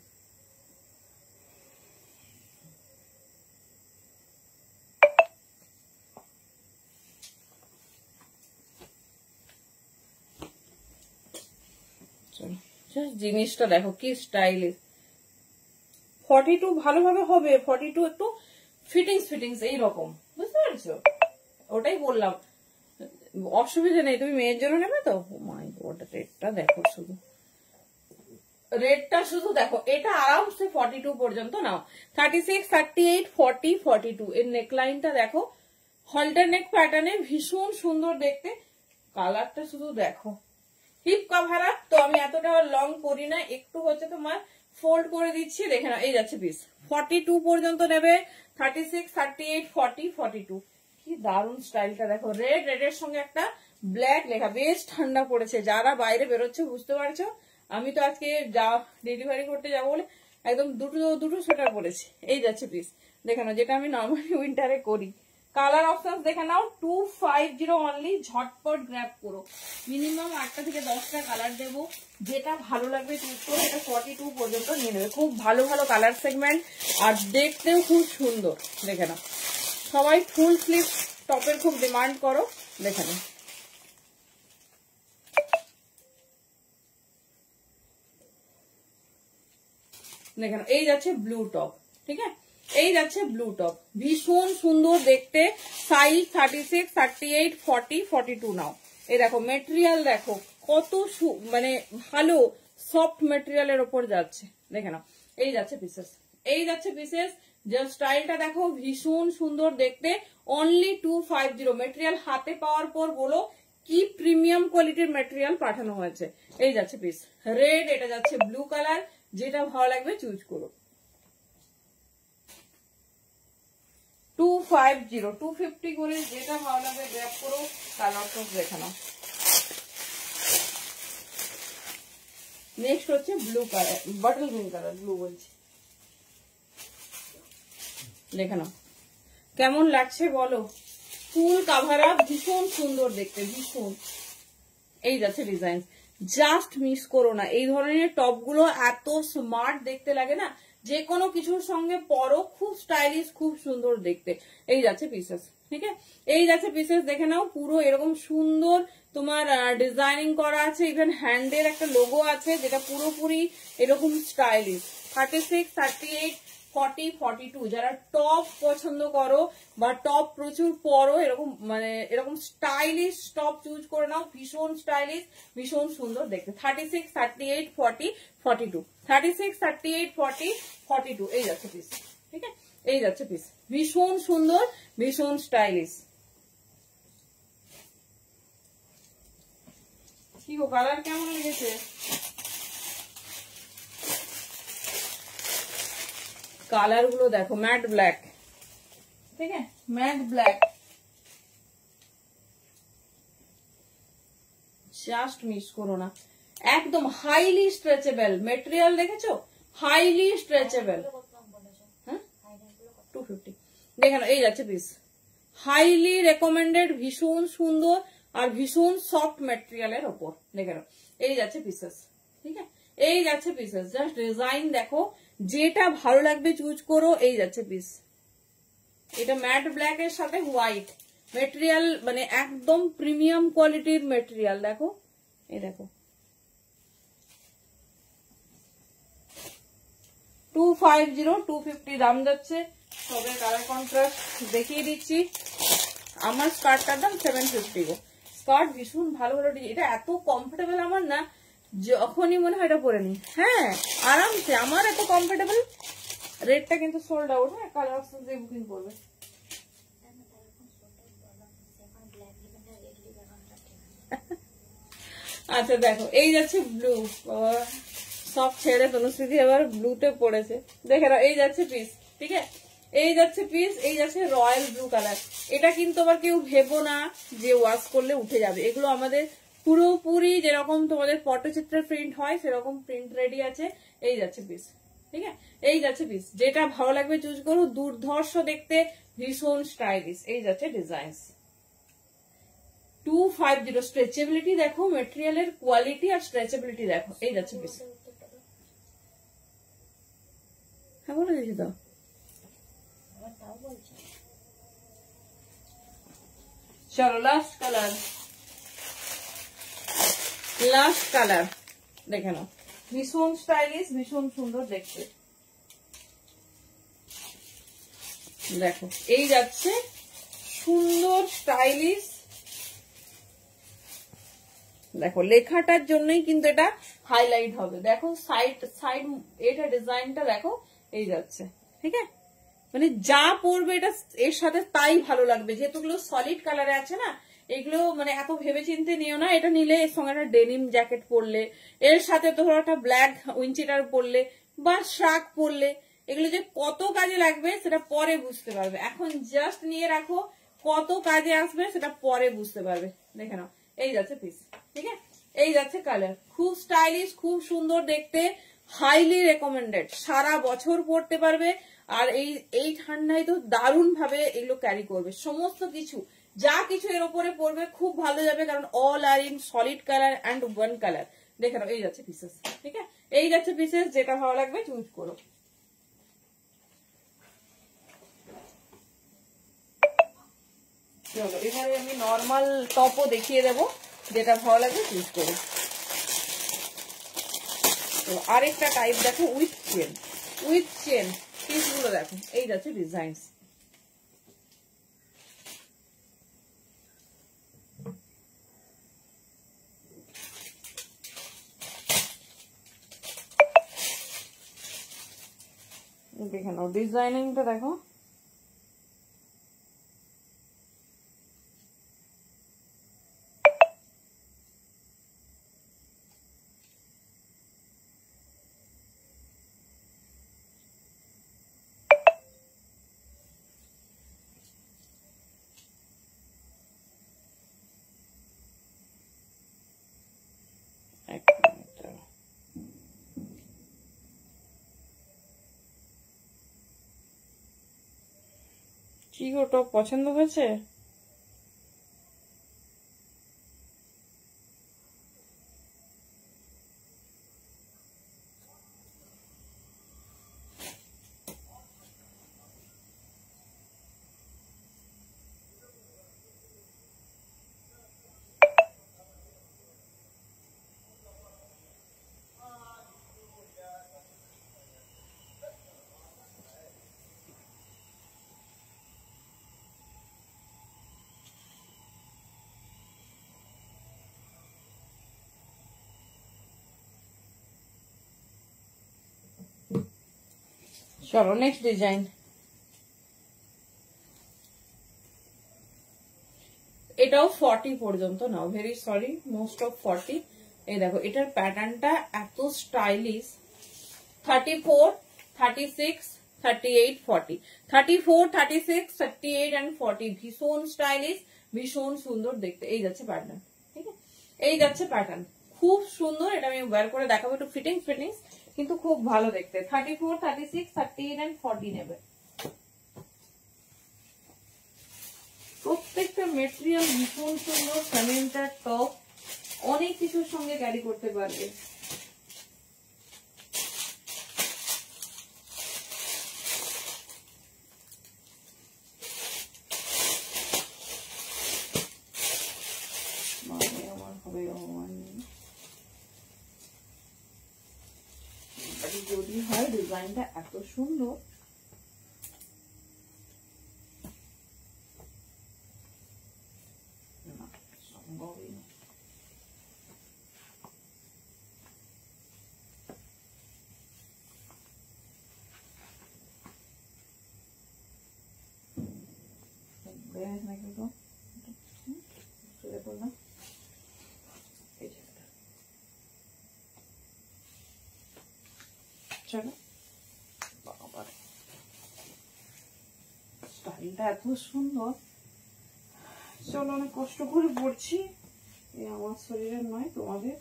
জিনিসটা দেখো কি স্টাইলিশ। 42 ভালোভাবে হবে, 42 একটু ফিটিংস এইরকম, বুঝতে পারছো? ওটাই বললাম, অসুবিধা নেই। তুমি মেয়ের জন্য নেবে তো? মাই গড, রেটটা দেখো, শুধু রেটটা শুধু দেখো, এটা আরামসে 42 পর্যন্ত নাও। 36, 38, 40, 42 এর নেকলাইনটা দেখো, হল্টার নেক প্যাটার্নে, ভীষণ সুন্দর দেখতে। কালারটা শুধু দেখো, হিপ কভার আপ। তো আমি এতটা লং করি না, একটু হচ্ছে তোমার ফোল্ড করে দিচ্ছি। দেখে না, এই যাচ্ছে পিস 42 পর্যন্ত নেবে, 36, 38, 40, 42। কি দারুণ স্টাইলটা দেখো, রেড, রেডের সঙ্গে একটা ব্ল্যাক লেখা, বেশ ঠান্ডা পড়েছে। যারা বাইরে বেরোচ্ছে বুঝতে পারছো, আমি তো আজকে ডেলিভারি করতে যাবো বলে একদম দুটো সোয়েটার পরেছি। এই যাচ্ছে পিস দেখে নাও, যেটা আমি নর্মালি উইন্টারে করি। কালার অপশন দেখে নাও, 250 অনলি, ঝটপট গ্র্যাব করো। মিনিমাম 8টা থেকে 10টা কালার দেবো, যেটা ভালো লাগবে চুজ করো। এটা 42 পর্যন্ত নিয়ে নেবে। খুব ভালো ভালো কালার সেগমেন্ট, আর দেখতেও খুব সুন্দর। দেখে নাও, সবাই ফুল স্লিভ টপের খুব ডিমান্ড করো। দেখে নাও, দেখে নাও, এই যাচ্ছে ব্লু টপ। ঠিক আছে, এই যাচ্ছে ব্লু টপ, ভীষণ সুন্দর দেখতে। সাইজ 36, 38, 40, 42 নাও। এই দেখো মেটেরিয়াল দেখো কত মানে ভালো সফট মেটেরিয়ালের ওপর যাচ্ছে। দেখে নাও, এই যাচ্ছে পিসেস, এই যাচ্ছে পিসেস। জাস্ট স্টাইলটা দেখো, ভীষণ সুন্দর দেখতে। অনলি 250। মেটেরিয়াল হাতে পাওয়ার পর বলো কি প্রিমিয়াম কোয়ালিটির মেটেরিয়াল পাঠানো হয়েছে। এই যাচ্ছে পিস রেড, এটা যাচ্ছে ব্লু কালার, যেটা ভালো লাগবে চুজ করো। 250, 250 করে যেটা ভালো লাগবে গ্র্যাব করো। কালার তো দেখে নাও। নেক্সট হচ্ছে blue colour, bottle green colour, blue বলছি। দেখে নাও কেমন লাগছে বলো, ফুল কাভার আপ, ভীষণ সুন্দর দেখতে, ভীষণ। এই যাচ্ছে ডিজাইন, জাস্ট মিস করো না। এই ধরনের টপ গুলো এত স্মার্ট দেখতে লাগে না, যে কোনো কিছুর সঙ্গে পরো, খুব স্টাইলিশ, খুব সুন্দর দেখতে। এই যাচ্ছে পিসেস। ঠিক আছে, এই যাচ্ছে পিসেস। দেখে নাও, পুরো এরকম সুন্দর তোমার ডিজাইনিং করা আছে, ইভেন হ্যান্ডের একটা লোগো আছে, যেটা পুরোপুরি এরকম স্টাইলিশ। 36, 38, 40, 42 যারা টপ পছন্দ করো বা টপ প্রচুর পরো, এরকম মানে এরকম স্টাইলিশ টপ চুজ করে নাও। ভীষণ স্টাইলিশ, ভীষণ সুন্দর দেখতে। 36, 38, 40, 42, 36, 38, 40, 42 এই যাচ্ছে পিস। ঠিক আছে, এই যাচ্ছে পিস, ভীষণ সুন্দর, ভীষণ স্টাইলিশ। কি গো, কালার কেমন লেগেছে? কালার গুলো দেখো, ম্যাট ব্ল্যাক। ঠিক আছে, ম্যাট ব্ল্যাক, জাস্ট মিস করো না। একদম হাইলি স্ট্রেচেবল মেটেরিয়াল, দেখেছো, হাইলি স্ট্রেচেবল। হ্যাঁ, 250 দেখে নাও, এই যাচ্ছে পিস, হাইলি রেকমেন্ডেড, ভীষণ সুন্দর আর ভীষণ সফট মেটেরিয়ালের ওপর। দেখে নাও, এই যাচ্ছে পিসেস। ঠিক আছে, এই যাচ্ছে পিসেস। জাস্ট ডিজাইন দেখো, যেটা ভালো লাগবে চুজ করো। এই যাচ্ছে পিস, এটা ম্যাট ব্ল্যাক এর সাথে হোয়াইট মেটেরিয়াল, মানে একদম প্রিমিয়াম কোয়ালিটির মেটেরিয়াল। দেখো, এই দেখো 250, 250 দাম যাচ্ছে। সবে কালার কন্ট্রাস্ট দেখিয়ে দিচ্ছি। আমার স্কার্টটার দাম 750 গো। স্কার্ট ভীষণ ভালো ভালো ডিজাইন, এটা এত কমফোর্টেবল আমার না, যখনই মনে হয় এটা পরে নি। হ্যাঁ, আরামসে, আমার এত কমফোর্টেবল। রেটটা কিন্তু সোল্ড আউট। হ্যাঁ, কালার অপশন দিয়ে বুকিং করবে। আচ্ছা দেখো, এই যাচ্ছে ব্লু, সব ছেড়ে তনুশ্রী এবার ব্লুতে পড়েছে। দেখে নাও, এই যাচ্ছে পিস। ঠিক আছে, এই যাচ্ছে পিস, এই যাচ্ছে রয়্যাল ব্লু কালার। এটা কিন্তু আবার কেউ ভেবো না যে ওয়াশ করলে উঠে যাবে। এগুলো আমাদের পুরোপুরি যেরকম তোমাদের পটচিত্রের প্রিন্ট হয় সেরকম প্রিন্ট রেডি আছে। এই যাচ্ছে পিস। ঠিক আছে, এই যাচ্ছে পিস, যেটা ভালো লাগবে চুজ করো। দুর্ধর্ষ দেখতে, ভীষণ স্টাইলিশ। এই যাচ্ছে ডিজাইন। 250 স্ট্রেচেবিলিটি দেখো, মেটেরিয়ালের কোয়ালিটি আর স্ট্রেচেবিলিটি দেখো। এই যাচ্ছে পিস। হ্যাঁ, বলে দিয়েছি তো। চলো লাস্ট কালার, লাস্ট কালার দেখে নাও, ভীষণ স্টাইলিশ, ভীষণ সুন্দর দেখতে। দেখো, এই যাচ্ছে সুন্দর স্টাইলিশ। দেখো, লেখাটার জন্যই কিন্তু এটা হাইলাইট হবে। দেখো সাইড সাইড, এটা ডিজাইনটা দেখো, এই যাচ্ছে। ঠিক আছে, মানে যা পরবে এটা এর সাথে তাই ভালো লাগবে, যেহেতু এগুলো সলিড কালারে আছে না, এগুলো মানে এত ভেবে চিন্তে নিও না। এটা নিলে এর সঙ্গে একটা ডেনিম জ্যাকেট পরলে, এর সাথে ধরো একটা ব্ল্যাক উইনচিটার পরলে বা শার্ট পরলে, এগুলো যে কত কাজে লাগবে সেটা পরে বুঝতে পারবে। এখন জাস্ট নিয়ে রাখো, কত কাজে আসবে সেটা পরে বুঝতে পারবে। দেখে নাও, এই যাচ্ছে পিস, ঠিক আছে, এই যাচ্ছে কালার, খুব স্টাইলিশ, খুব সুন্দর দেখতে, হাইলি রেকমেন্ডেড, সারা বছর পরতে পারবে। আর এই ঠান্ডায় তো দারুণ ভাবে এগুলো ক্যারি করবে, সমস্ত কিছু যা কিছু এর উপরে পরবে খুব ভালো যাবে, কারণ all are in solid colour and one colour. দেখে নাও, এই যাচ্ছে পিসেস, ঠিক আছে, এই যাচ্ছে পিসেস, যেটা ভালো লাগবে চুজ করো। চলো এবারে আমি নর্মাল টপও দেখিয়ে দেবো, যেটা ভালো লাগবে চুজ করো। তো আরেকটা টাইপ দেখো, উইথ চেন পিসগুলো দেখো, এই যাচ্ছে ডিজাইন। দেখে নাও ডিজাইনিংটা দেখো, কি গো টপ পছন্দ হয়েছে? চলো নেক্সট ডিজাইন। এটাও 40 পর্যন্ত নাও, ভেরি সরি, মোস্ট অফ 40। এই দেখো এটার প্যাটার্নটা এত স্টাইলিশ, 34, 36, 38, 40, 34, 36, 38 and 40, ভীষণ স্টাইলিশ, ভীষণ সুন্দর দেখতে। এই যাচ্ছে প্যাটার্ন, ঠিক আছে, এই যাচ্ছে প্যাটার্ন, খুব সুন্দর। এটা আমি ওয়্যার করে দেখাবো, একটু ফিটিংস কিন্তু খুব ভালো দেখতে। 34, 36, 38 and 40 নেবে। প্রত্যেকটা মেটেরিয়াল ভীষণ সুন্দর, ফেমিনিটার টপ, অনেক কিছুর সঙ্গে ক্যারি করতে পারবে। আমার হবে যদি হয় ডিজাইনটা এত সুন্দর, সম্ভবই না। চলো, স্টাইলটা এত সুন্দর। চলো, অনেক কষ্ট করে পড়ছি, আমার শরীরের নয়, তোমাদের।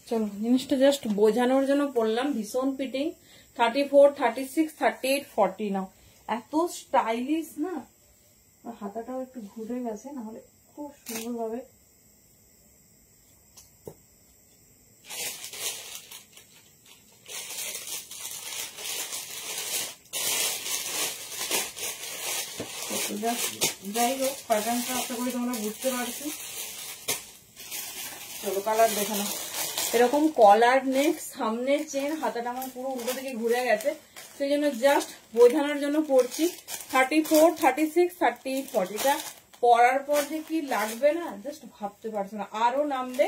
চলো, জিনিসটা জাস্ট বোঝানোর জন্য পড়লাম, ভীষণ ফিটিং। 34, 36, 38, 40 নাও, এত স্টাইলিশ না। হাতাটাও একটু ঘুরে গেছে, না হলে খুব সুন্দর ভাবে যাই হোক, প্যাটার্নটা আশা করি তোমরা বুঝতে পারছো। চলো কালার দেখে নাও। এরকম কলার নেক, সামনের চেন, হাতাটা আমার পুরো উল্টো থেকে ঘুরে গেছে, সেই জন্য জাস্ট বোঝানোর জন্য পড়ছি। 34, 36, 38, 40 টা পরার পর যে কি লাগবে না জাস্ট ভাবতে পারছো না। আরো নামবে,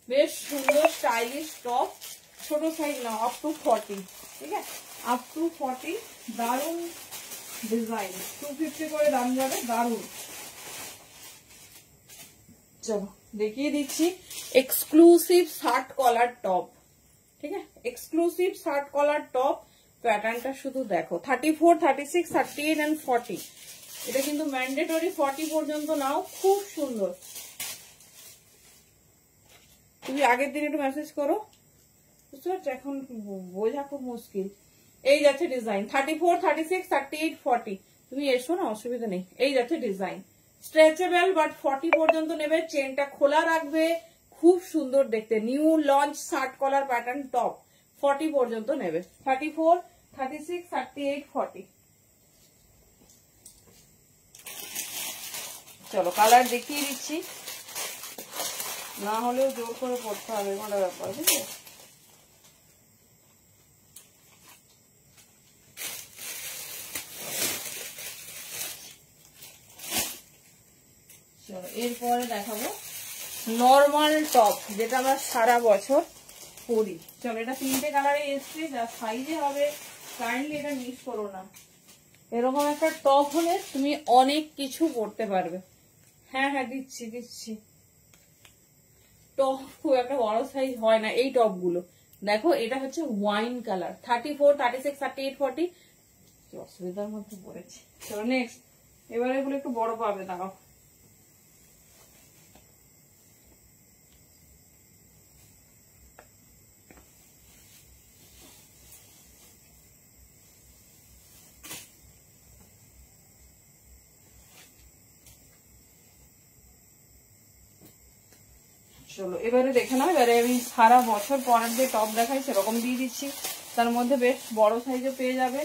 বেশ সুন্দর স্টাইলিশ টপ, ছোট সাইজ না, আপ টু 40, ঠিক আছে, আপ টু 40, দারুন ডিজাইন, 250 করে দাম যাবে, দারুন। চলো দেখিয়ে দিচ্ছি এক্সক্লুসিভ শার্ট কলার টপ, ঠিক আছে, এক্সক্লুসিভ শার্ট কলার টপ। প্যাটার্নটা শুধু দেখো, 34, 36, 38 and 40, এটা কিন্তু ম্যান্ডেটরি 40 পর্যন্ত নাও, খুব সুন্দর। তুমি আগের দিন একটু মেসেজ করো, বুঝতে পারছো, এখন বোঝা খুব মুশকিল। এই যাচ্ছে ডিজাইন 34, 36, 38, 40, তুমি এসো না, অসুবিধা নেই। এই যাচ্ছে ডিজাইন, স্ট্রেচেবল বাট 40 পর্যন্ত নেবে, চেনটা খোলা রাখবে, খুব সুন্দর দেখতে, new launch shirt collar pattern top, 40 পর্যন্ত নেবে, 34, 36, 38, 40। চলো কালার দেখিয়ে দিচ্ছি, না হলেও জোর করে পড়তে হবে, কোনো ব্যাপার, বুঝলে। চলো এরপরে দেখাবো নর্মাল টপ, যেটা আমরা সারা বছর পরি। চলো এটা 3টে কালারে এসছে, যা সাইজে হবে কাইন্ডলি এটা মিস করো না। এরকম একটা টপ হলে তুমি অনেক কিছু পরতে পারবে। হ্যাঁ হ্যাঁ দিচ্ছি। টপ খুব একটা বড় সাইজ হয় না এই টপ গুলো। দেখো এটা হচ্ছে ওয়াইন কালার, 34, 36, 38, 40, অসুবিধার মধ্যে পড়েছে। চলো নেক্সট, এবারে এগুলো একটু বড় পাবে, দাঁড়াও। চলো এবারে দেখে নাও, এবারে আমি সারা বছর পরার যে টপ দেখাই সেরকম দিয়ে দিচ্ছি, তার মধ্যে বেশ বড় সাইজে পেয়ে যাবে।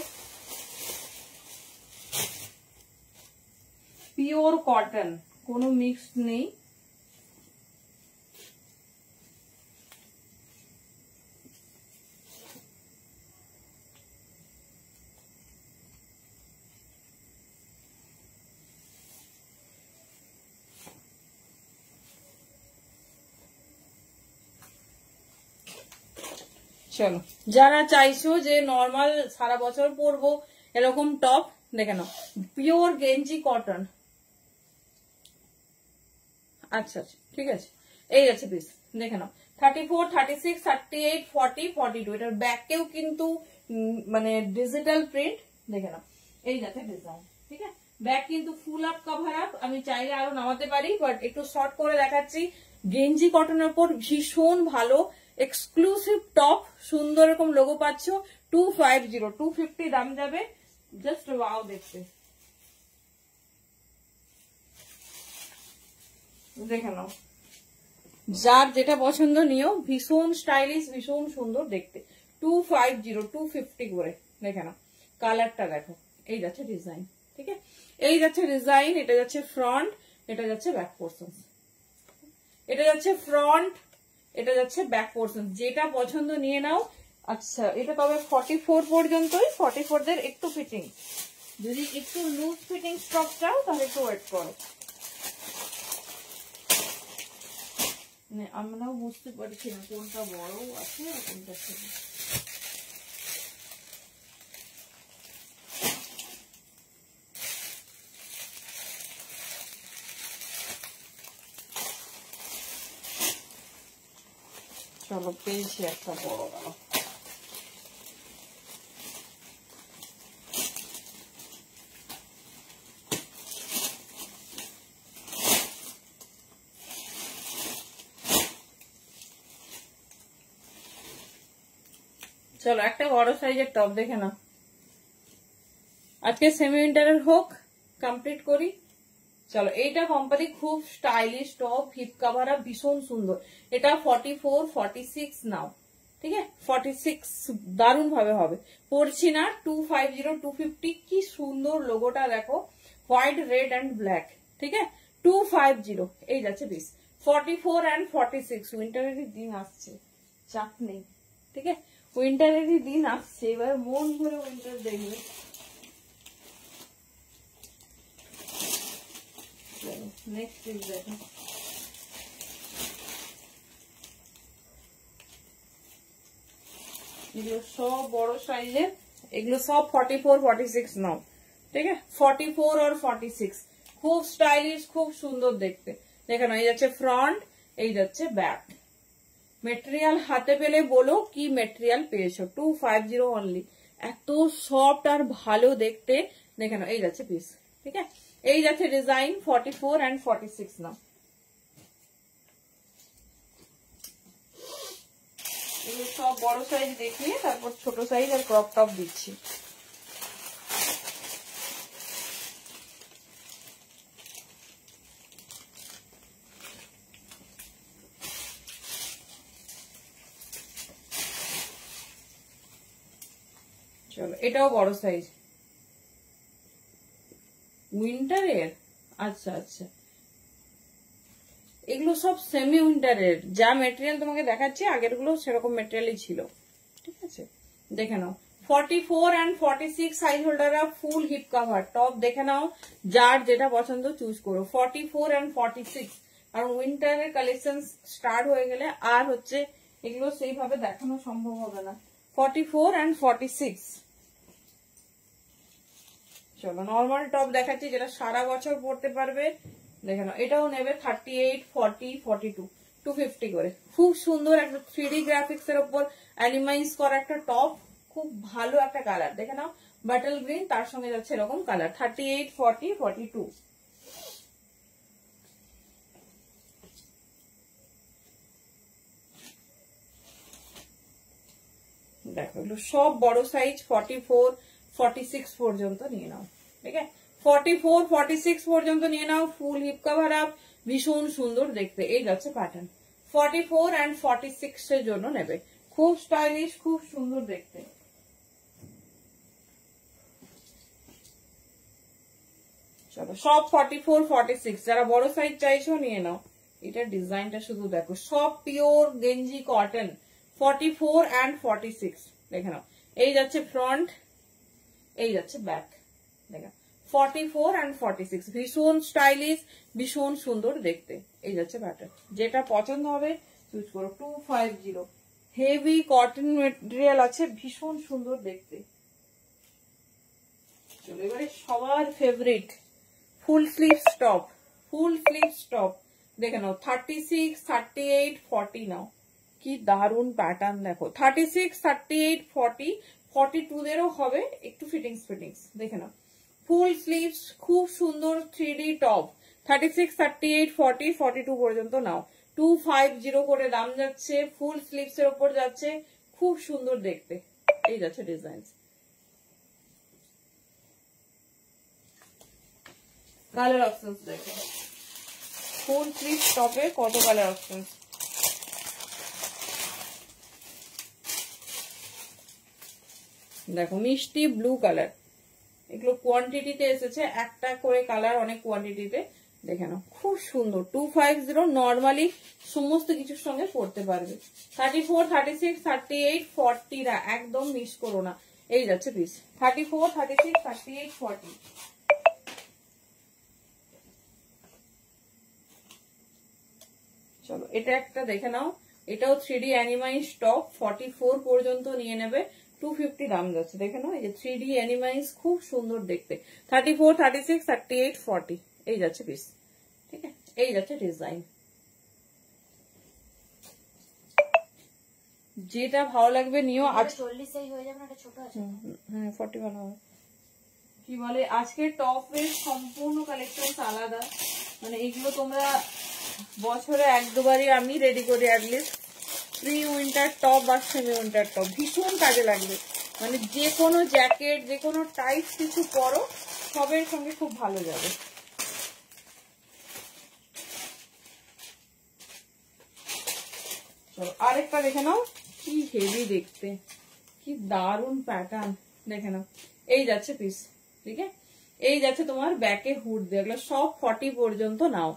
পিওর কটন, কোনো মিক্স নেই, চলো যারা চাইছো যে নর্মাল সারা বছর পরবো এরকম টপ, দেখে নাও, পিওর গেঞ্জি কটন। আচ্ছা ঠিক আছে, এই আছে পিস, দেখে নাও, 34, 36, 38, 40, 42, এটার ব্যাকেও কিন্তু মানে ডিজিটাল প্রিন্ট, দেখে নাও, এই যাচ্ছে ডিজাইন, ঠিক আছে। ব্যাক কিন্তু ফুল আপ কভার আপ, আমি চাইলে আরো নামাতে পারি, বাট একটু শর্ট করে দেখাচ্ছি। গেঞ্জি কটনের উপর ভীষণ ভালো এক্সক্লুসিভ টপ, সুন্দর এরকম লোগো পাচ্ছ, 250, 250 দাম যাবে, জাস্ট ওয়াও দেখতে, দেখে নাও, যার যেটা পছন্দ নিও, ভীষণ স্টাইলিশ, ভীষণ সুন্দর দেখতে, 250, 250 করে, দেখে নাও, কালারটা দেখো, এই যাচ্ছে ডিজাইন, ঠিক আছে, এই যাচ্ছে ডিজাইন, এটা যাচ্ছে ফ্রন্ট, এটা যাচ্ছে ব্যাক পোর্শন, এটা যাচ্ছে ফ্রন্ট, এটা যাচ্ছে ব্যাক পোর্শন, যেটা পছন্দ নিয়ে নাও। আচ্ছা এটা তবে 44 পর্যন্তই, 44 দের একটু ফিটিং, যদি একটু লুজ ফিটিং স্টক চাও তাহলে একটু ওয়েট করো। আমরাও বুঝতে পারছি না কোনটা বড় আছে আর কোনটা ছোট। চলো পেয়েছি একটা বড় গেল, চলো একটা বড় সাইজের টপ দেখে নাও। আজকে সেমি উইন্টারের হোক, কমপ্লিট করি। চলো এইটা কোম্পানি খুব স্টাইলিশ টপ, হিপ কাভারা, ভীষণ সুন্দর, এটা 44, 46 নাও, ঠিক আছে, 46 দারুণ ভাবে হবে, পড়ছি না, 250, 250, কি সুন্দর লোগোটা দেখো, হোয়াইট, রেড অ্যান্ড ব্ল্যাক, ঠিক আছে, 250, এই যাচ্ছে পিস, 44 and 46 উইন্টারেরই দিন আসছে, চাপ নেই, ঠিক আছে? উইন্টারেরই দিন আসছে, এবার মন ভরে উইন্টার দেখবে। নেক্সট পিস দেখো, এগুলো সব বড় সাইজের, এগুলো সব 44 46 নাও, ঠিক আছে? 44 আর 46 খুব স্টাইলিশ, খুব সুন্দর দেখতে। দেখেন এই যাচ্ছে ফ্রন্ট, এই যাচ্ছে ব্যাক। মেটেরিয়াল হাতে পেলে বলো কি মেটেরিয়াল পেয়েছো। 250 অনলি, এত সফট আর ভালো দেখতে। দেখেন এই যাচ্ছে পিস, ঠিক আছে? এই যাচ্ছে ডিজাইন 44 and 46 নাও। এগুলো সব বড় সাইজ দেখিয়ে তারপর ছোট সাইজ আর ক্রপ টপ দিচ্ছি। চলো এটাও বড় সাইজ উইন্টারের। আচ্ছা আচ্ছা, এগুলো সব সেমি উইন্টারের, যা মেটেরিয়াল তোমাকে দেখাচ্ছি আগের গুলো সেরকম মেটেরিয়ালই ছিল, ঠিক আছে? দেখে নাও 44 and 46 সাইজ হোল্ডাররা ফুল হিপ কভার টপ দেখে নাও, যার যেটা পছন্দ চুজ করো। 44 and 46, আর উইন্টারের কালেকশন স্টার্ট হয়ে গেলে আর হচ্ছে এগুলো সেইভাবে দেখানো সম্ভব হবে না। 44 and 46। চলো নর্মাল টপ দেখাচ্ছি যেটা সারা বছর পরতে পারবে। দেখে নাও এটাও নেবে 38 40 42 250 করে। খুব সুন্দর একটা 3D গ্রাফিক্স এর উপর অ্যানিমাইজ করা একটা টপ, খুব ভালো একটা কালার। দেখে নাও বাটল গ্রিন, তার সঙ্গে যাচ্ছে এরকম কালার। 38 40 42। দেখো এগুলো সব বড় সাইজ 44 46 পর্যন্ত নিয়ে নাও, ঠিক আছে? 44 46 পর্যন্ত নিয়ে নাও, ফুল হিপ কভার আপ, ভীষণ সুন্দর দেখতে। এই যাচ্ছে প্যাটার্ন 44 and 46 এর জন্য নেবে, খুব স্টাইলিশ, খুব সুন্দর দেখতে। চলো সব 44 46, যারা বড় সাইজ চাইছো নিয়ে নাও। এটা ডিজাইনটা শুধু দেখো, সব পিওর গেঞ্জি কটন। 44 and 46 দেখে নাও। এই যাচ্ছে ফ্রন্ট, এই যাচ্ছে ব্যাক। দেখো 44 and 46 ভীষণ স্টাইলিশ, ভীষণ সুন্দর দেখতে। এই যাচ্ছে প্যাটার্ন, যেটা পছন্দ হবে চুজ করো। 250 হেভি কটন মেটেরিয়াল আছে, ভীষণ সুন্দর দেখতে। চলো এবারে সবার favourite full sleeve top. Full sleeve top দেখে নাও 36 38 40 নাও, কি দারুন প্যাটার্ন দেখো। 36 38 40 42 দেরও হবে একটু ফিটিংস দেখে নাও। ফুল স্লিভস খুব সুন্দর 3D টপ। 36 38 40 42 পর্যন্ত নাও। 250 করে দাম যাচ্ছে, ফুল স্লিভস এর উপর যাচ্ছে, খুব সুন্দর দেখতে। এই যাচ্ছে ডিজাইন। কালার অপশনস দেখো, ফুল স্লিভ টপে কত কালার অপশনস। দেখো মিষ্টি ব্লু কালার, এগুলো কোয়ান্টিটিতে এসেছে, একটা করে কালার অনেক কোয়ান্টিটিতে। দেখে নাও খুব সুন্দর। 250 নর্মালি সমস্ত কিছুর সঙ্গে পড়তে পারবে। 34 36 38 40 রা একদম মিস করো না। এই যাচ্ছে পিস 34 36 38 40। চলো এটা একটা দেখে নাও, এটাও 3D অ্যানিমাইজ টপ। 44 পর্যন্ত নিয়ে নেবে, 250 দাম যাচ্ছে। দেখে নাও এই যে 3D অ্যানিমাইজ, খুব সুন্দর দেখতে। 34 36 38 40 এই যাচ্ছে পিস, ঠিক আছে? এই যাচ্ছে ডিজাইন। যেটা ভালো লাগবে নিও। আজ 40 হয়ে যাবে না, এটা ছোট আছে। হ্যাঁ 40 ভালো হবে। কি বলে আজকে টপের সম্পূর্ণ কালেকশন আলাদা, মানে এগুলো তোমরা বছরে এক দুবারই আমি রেডি করি অ্যাটলিস্ট। প্রি উইন্টার টপ বা সেমি উইন্টার টপ ভীষণ কাজে লাগবে, মানে যে কোনো জ্যাকেট, যে কোনো টাইপ কিছু পরো সবের সঙ্গে খুব ভালো যাবে। চলো আরেকটা দেখে নাও, কি হেভি দেখতে, কি দারুন প্যাটার্ন। দেখে নাও এই যাচ্ছে পিস, ঠিক আছে? এই যাচ্ছে তোমার ব্যাকে হুড দিয়ে। এগুলো সব 40 পর্যন্ত নাও।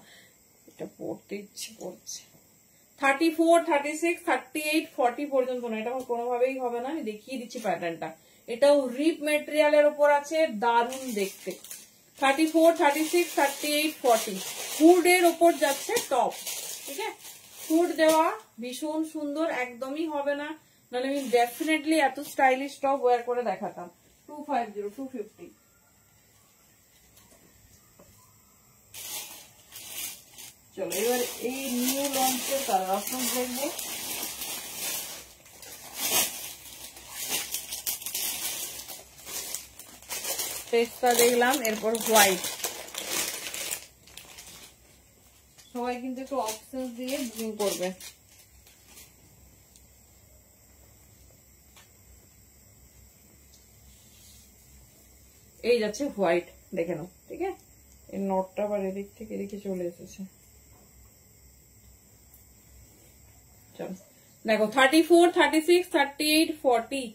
এটা পড়তে ইচ্ছে করছে। 34, 36, 38, 40 পর্যন্ত না, এটা আমার কোনোভাবেই হবে না। আমি দেখিয়ে দিচ্ছি প্যাটার্নটা। এটাও রিপ মেটেরিয়ালের উপর আছে, দারুণ দেখতে। 34, 36, 38, 40 হুডের ওপর যাচ্ছে টপ। ঠিক আছে, হুড দেওয়া, ভীষণ সুন্দর, একদমই হবে না। মানে আমি ডেফিনেটলি এত স্টাইলিশ টপ ওয়্যার করে দেখাতাম। 250, 250। চলো এবার এই নিউ লঞ্চের কালার অপশন দেখবো। পেস্টটা দেখলাম, এরপর হোয়াইট। সবাই কিন্তু একটু অপশন দিয়ে বুকিং করবে। এই যাচ্ছে হোয়াইট, দেখে নাও। ঠিক আছে, এই নটটা আবার এদিক থেকে এদিকে চলে এসেছে। চলো দেখো 34, 36, 38, 40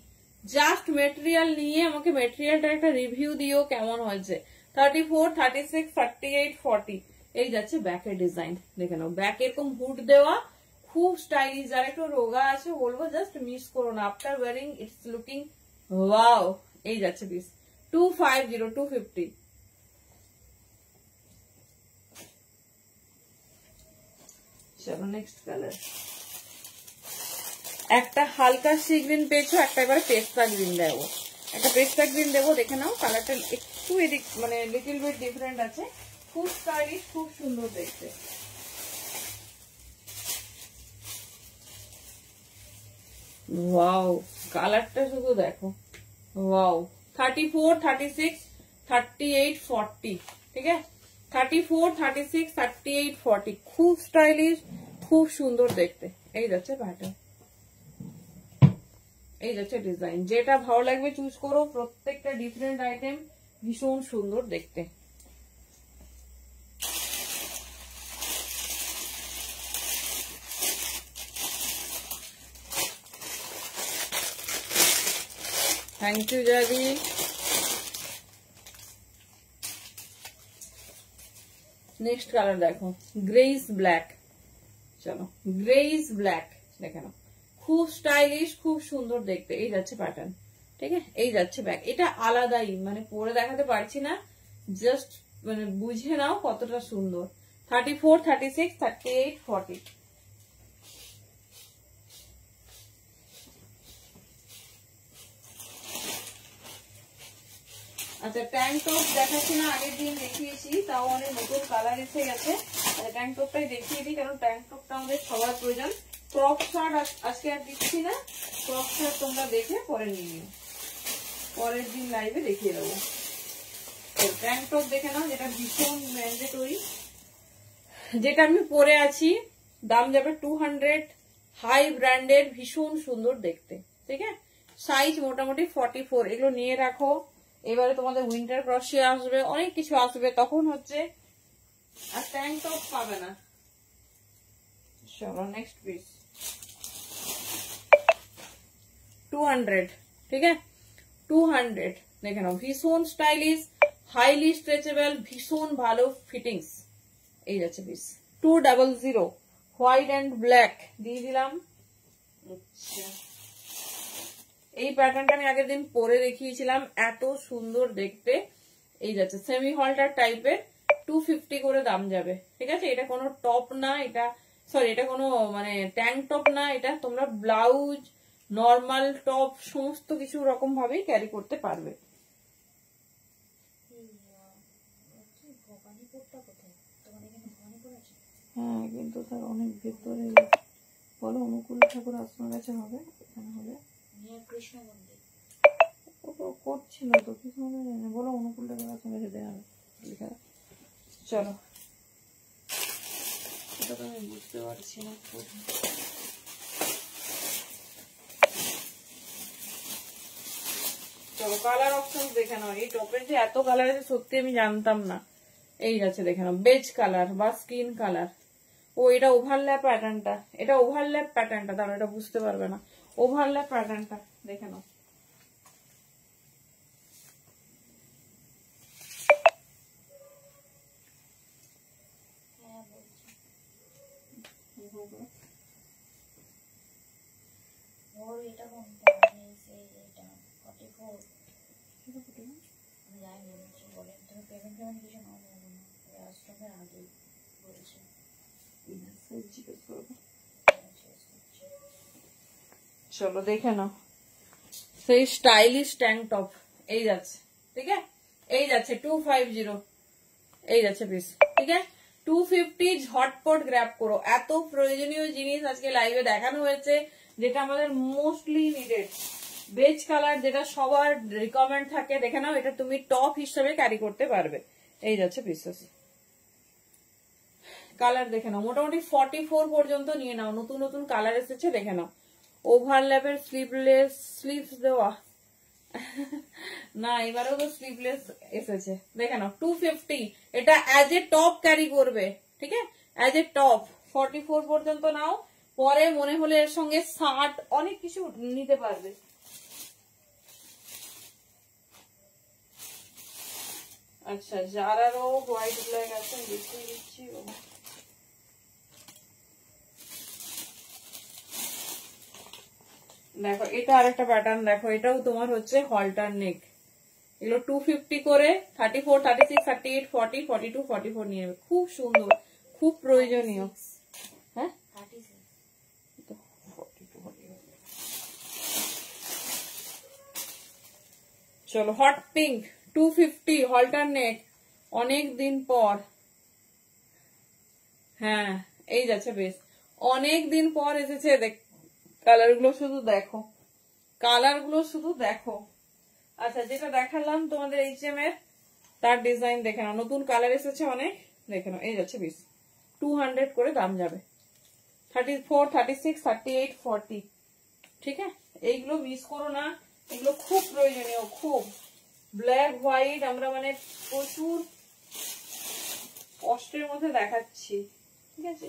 জাস্ট মেটেরিয়াল নিয়ে আমাকে মেটেরিয়ালটার একটা রিভিউ দিও কেমন হয়েছে। 34, 36, 38, 40 এই যাচ্ছে ব্যাকের ডিজাইন, দেখে নাও। ব্যাক এরকম হুড দেওয়া, খুব স্টাইলিশ। যারা একটু রোগা আছে বলবো জাস্ট মিস করো না, after wearing it's looking wow. এই যাচ্ছে পিস 250, 250। চলো নেক্সট কালার। একটা হালকা সি গ্রিন পেয়েছো, একটা এবারে পেস্তা গ্রিন দেবো। একটা পেস্তা গ্রিন দেবো, দেখে নাও। কালারটা একটু এদিক মানে লিটল বিট ডিফারেন্ট আছে, খুব স্টাইলিশ, খুব সুন্দর দেখতে। ওয়াও, কালারটা শুধু দেখো, ওয়াও। 34, 36, 38, 40 ঠিক আছে। 34, 36, 38, 40 খুব স্টাইলিশ, খুব সুন্দর দেখতে। এই যাচ্ছে প্যাটার্ন, এই যাচ্ছে ডিজাইন। যেটা ভালো লাগবে চুজ করো, প্রত্যেকটা ডিফারেন্ট আইটেম ভীষণ সুন্দর দেখতে। থ্যাংক ইউ জাদি। নেক্সট কালার দেখো, গ্রেইস ব্ল্যাক। চলো গ্রেইস ব্ল্যাক দেখে নাও, খুব স্টাইলিশ, খুব সুন্দর দেখতে। এই যাচ্ছে প্যাটার্ন, ঠিক আছে। এই যাচ্ছে ব্যাক, এটা আলাদাই, মানে পরে দেখাতে পারছি না, জাস্ট মানে বুঝে নাও কতটা সুন্দর। 34, 36, 38, 40 আচ্ছা ট্যাঙ্ক টপ দেখাচ্ছি না, আগের দিন দেখিয়েছি, তাও অনেক নতুন কালার এসে গেছে। ট্যাঙ্ক টপটাই দেখিয়ে দিই, কারণ ট্যাঙ্ক টপটা আমাদের সবার প্রয়োজন। ক্রপ শার্ট আজকে আর দিচ্ছি না, ক্রপ শার্ট তোমরা দেখে পরে নিয়ে নিও, পরের দিন লাইভে দেখিয়ে দেবো। ট্যাঙ্ক টপ দেখে নাও, যেটা ভীষণ ম্যান্ডেটরি, যেটা আমি পরে আছি। দাম যাবে 200, হাই ব্র্যান্ডের, ভীষণ সুন্দর দেখতে। ঠিক আছে, সাইজ মোটামুটি 44। এগুলো নিয়ে রাখো, এবারে তোমাদের উইন্টার ক্রসে আসবে, অনেক কিছু আসবে, তখন হচ্ছে আর ট্যাঙ্ক টপ পাবে না। চলো নেক্সট পিস 200, ঠিক আছে 200 দেখে নাও। ভীষণ স্টাইলিশ, হাইলি স্ট্রেচেবল, ভীষণ ভালো ফিটিংস। এই যাচ্ছে পিস 200, হোয়াইট অ্যান্ড ব্ল্যাক দিয়ে দিলাম। আচ্ছা, এই প্যাটার্নটা আমি আগের দিন পরে দেখিয়েছিলাম, এত সুন্দর দেখতে। এই যাচ্ছে সেমি হলটার টাইপের, 250 করে দাম যাবে। ঠিক আছে, এটা কোনো টপ না, এটা সরি এটা কোনো মানে ট্যাঙ্ক টপ না, এটা তোমরা ব্লাউজ, নর্মাল টপ সমস্ত কিছু রকম ভাবেই ক্যারি করতে পারবে। হ্যাঁ কিন্তু তার অনেক ভেতরে, বলো অনুকূল ঠাকুর আশ্রমের কাছে হবে, এখানে হবে কৃষ্ণ মন্দির করছিল তো, কিছু মনে জানি না, বলো অনুকূল ঠাকুর আশ্রমের কাছে দেওয়া লেখা। চলো এটা তো আমি বুঝতে পারছি না। চলো কালার অপশন দেখে নাও। এই টপের যে এত কালার আছে সত্যি আমি জানতাম না। এই আছে দেখে নাও, বেজ কালার বা স্কিন কালার। ও এটা ওভারল্যাপ প্যাটার্নটা, এটা ওভারল্যাপ প্যাটার্নটা, তাহলে এটা বুঝতে পারবে না। ওভারল্যাপ প্যাটার্নটা দেখে নাও। এগুলো? ওর এটা কোনটা আছে? এটা 44 আমি জানি না কি বলে। তুমি পেমেন্ট কিছু নাও না রাস্টকের আগে বলেছে। জিজ্ঞেস করবো। চলো দেখে নাও, সেই স্টাইলিশ ট্যাঙ্ক টপ এই যাচ্ছে, ঠিক আছে, এই যাচ্ছে 250, এই যাচ্ছে পিস, ঠিক আছে 250। ঝটপট গ্র্যাব করো, এত প্রয়োজনীয় জিনিস আজকে লাইভে দেখানো হয়েছে, যেটা আমাদের মোস্টলি নিডেড। বেজ কালার যেটা সবার রিকমেন্ড থাকে, দেখে নাও, এটা তুমি টপ হিসেবে ক্যারি করতে পারবে। এই যাচ্ছে পিসেস, কালার দেখে নাও, মোটামুটি 44 পর্যন্ত নিয়ে নাও, নতুন নতুন কালার এসেছে, দেখে নাও। ওভারল্যাপের স্লিভলেস, স্লিভস দেওয়া না, এবারেও তো স্লিভলেস এসেছে, দেখে নাও 250। এটা অ্যাজ এ টপ ক্যারি করবে, ঠিক আছে, অ্যাজ এ টপ 44 পর্যন্ত নাও, পরে মনে হলে এর সঙ্গে 60 অনেক কিছু নিতে পারবে। আচ্ছা, জারারও হোয়াইট ব্ল্যাক আছে, দেখিয়ে দিচ্ছি। দেখো এটা আরেকটা প্যাটার্ন, দেখো এটাও তোমার হচ্ছে হলটার নেক, এগুলো 250 করে 34, 36, 38, 40, 42, 44 নিয়ে নেবে, খুব সুন্দর, খুব প্রয়োজনীয়। হ্যাঁ 36 চলো, হট পিঙ্ক 250 হলটার নেক, অনেক দিন পর, হ্যাঁ এই যাচ্ছে বেশ, অনেক দিন পর এসেছে। দেখ কালার গুলো শুধু দেখো, কালার গুলো শুধু দেখো। আচ্ছা, যেটা দেখালাম তোমাদের এইচএম এর, তার ডিজাইন দেখে নাও, নতুন কালার এসেছে অনেক, দেখে নাও, এই যাচ্ছে বেশ 200 করে দাম যাবে, 34, 36, 38, 40, ঠিক আছে, এইগুলো মিস করো না, এগুলো খুব প্রয়োজনীয়, খুব। ব্ল্যাক হোয়াইট আমরা মানে প্রচুর কষ্টের মধ্যে দেখাচ্ছি, ঠিক আছে,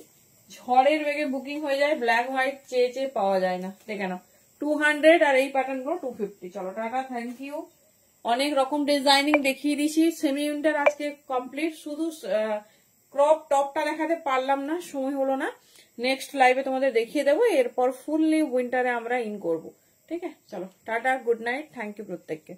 ঝড়ের বেগে বুকিং হয়ে যায়, ব্ল্যাক হোয়াইট চেয়ে চেয়ে পাওয়া যায় না, দেখে নাও 200, আর এই প্যাটার্ন গুলো 250। চলো টাটা, থ্যাংক ইউ। অনেক রকম ডিজাইনিং দেখিয়ে দিছি, সেমি উইন্টার আজকে কমপ্লিট, শুধু ক্রপ টপটা দেখাতে পারলাম না, সময় হলো না, নেক্সট লাইভে তোমাদের দেখিয়ে দেবো, এরপর ফুললি উইন্টারে আমরা ইন করব, ঠিক আছে। চলো tata, good night, thank you প্রত্যেককে।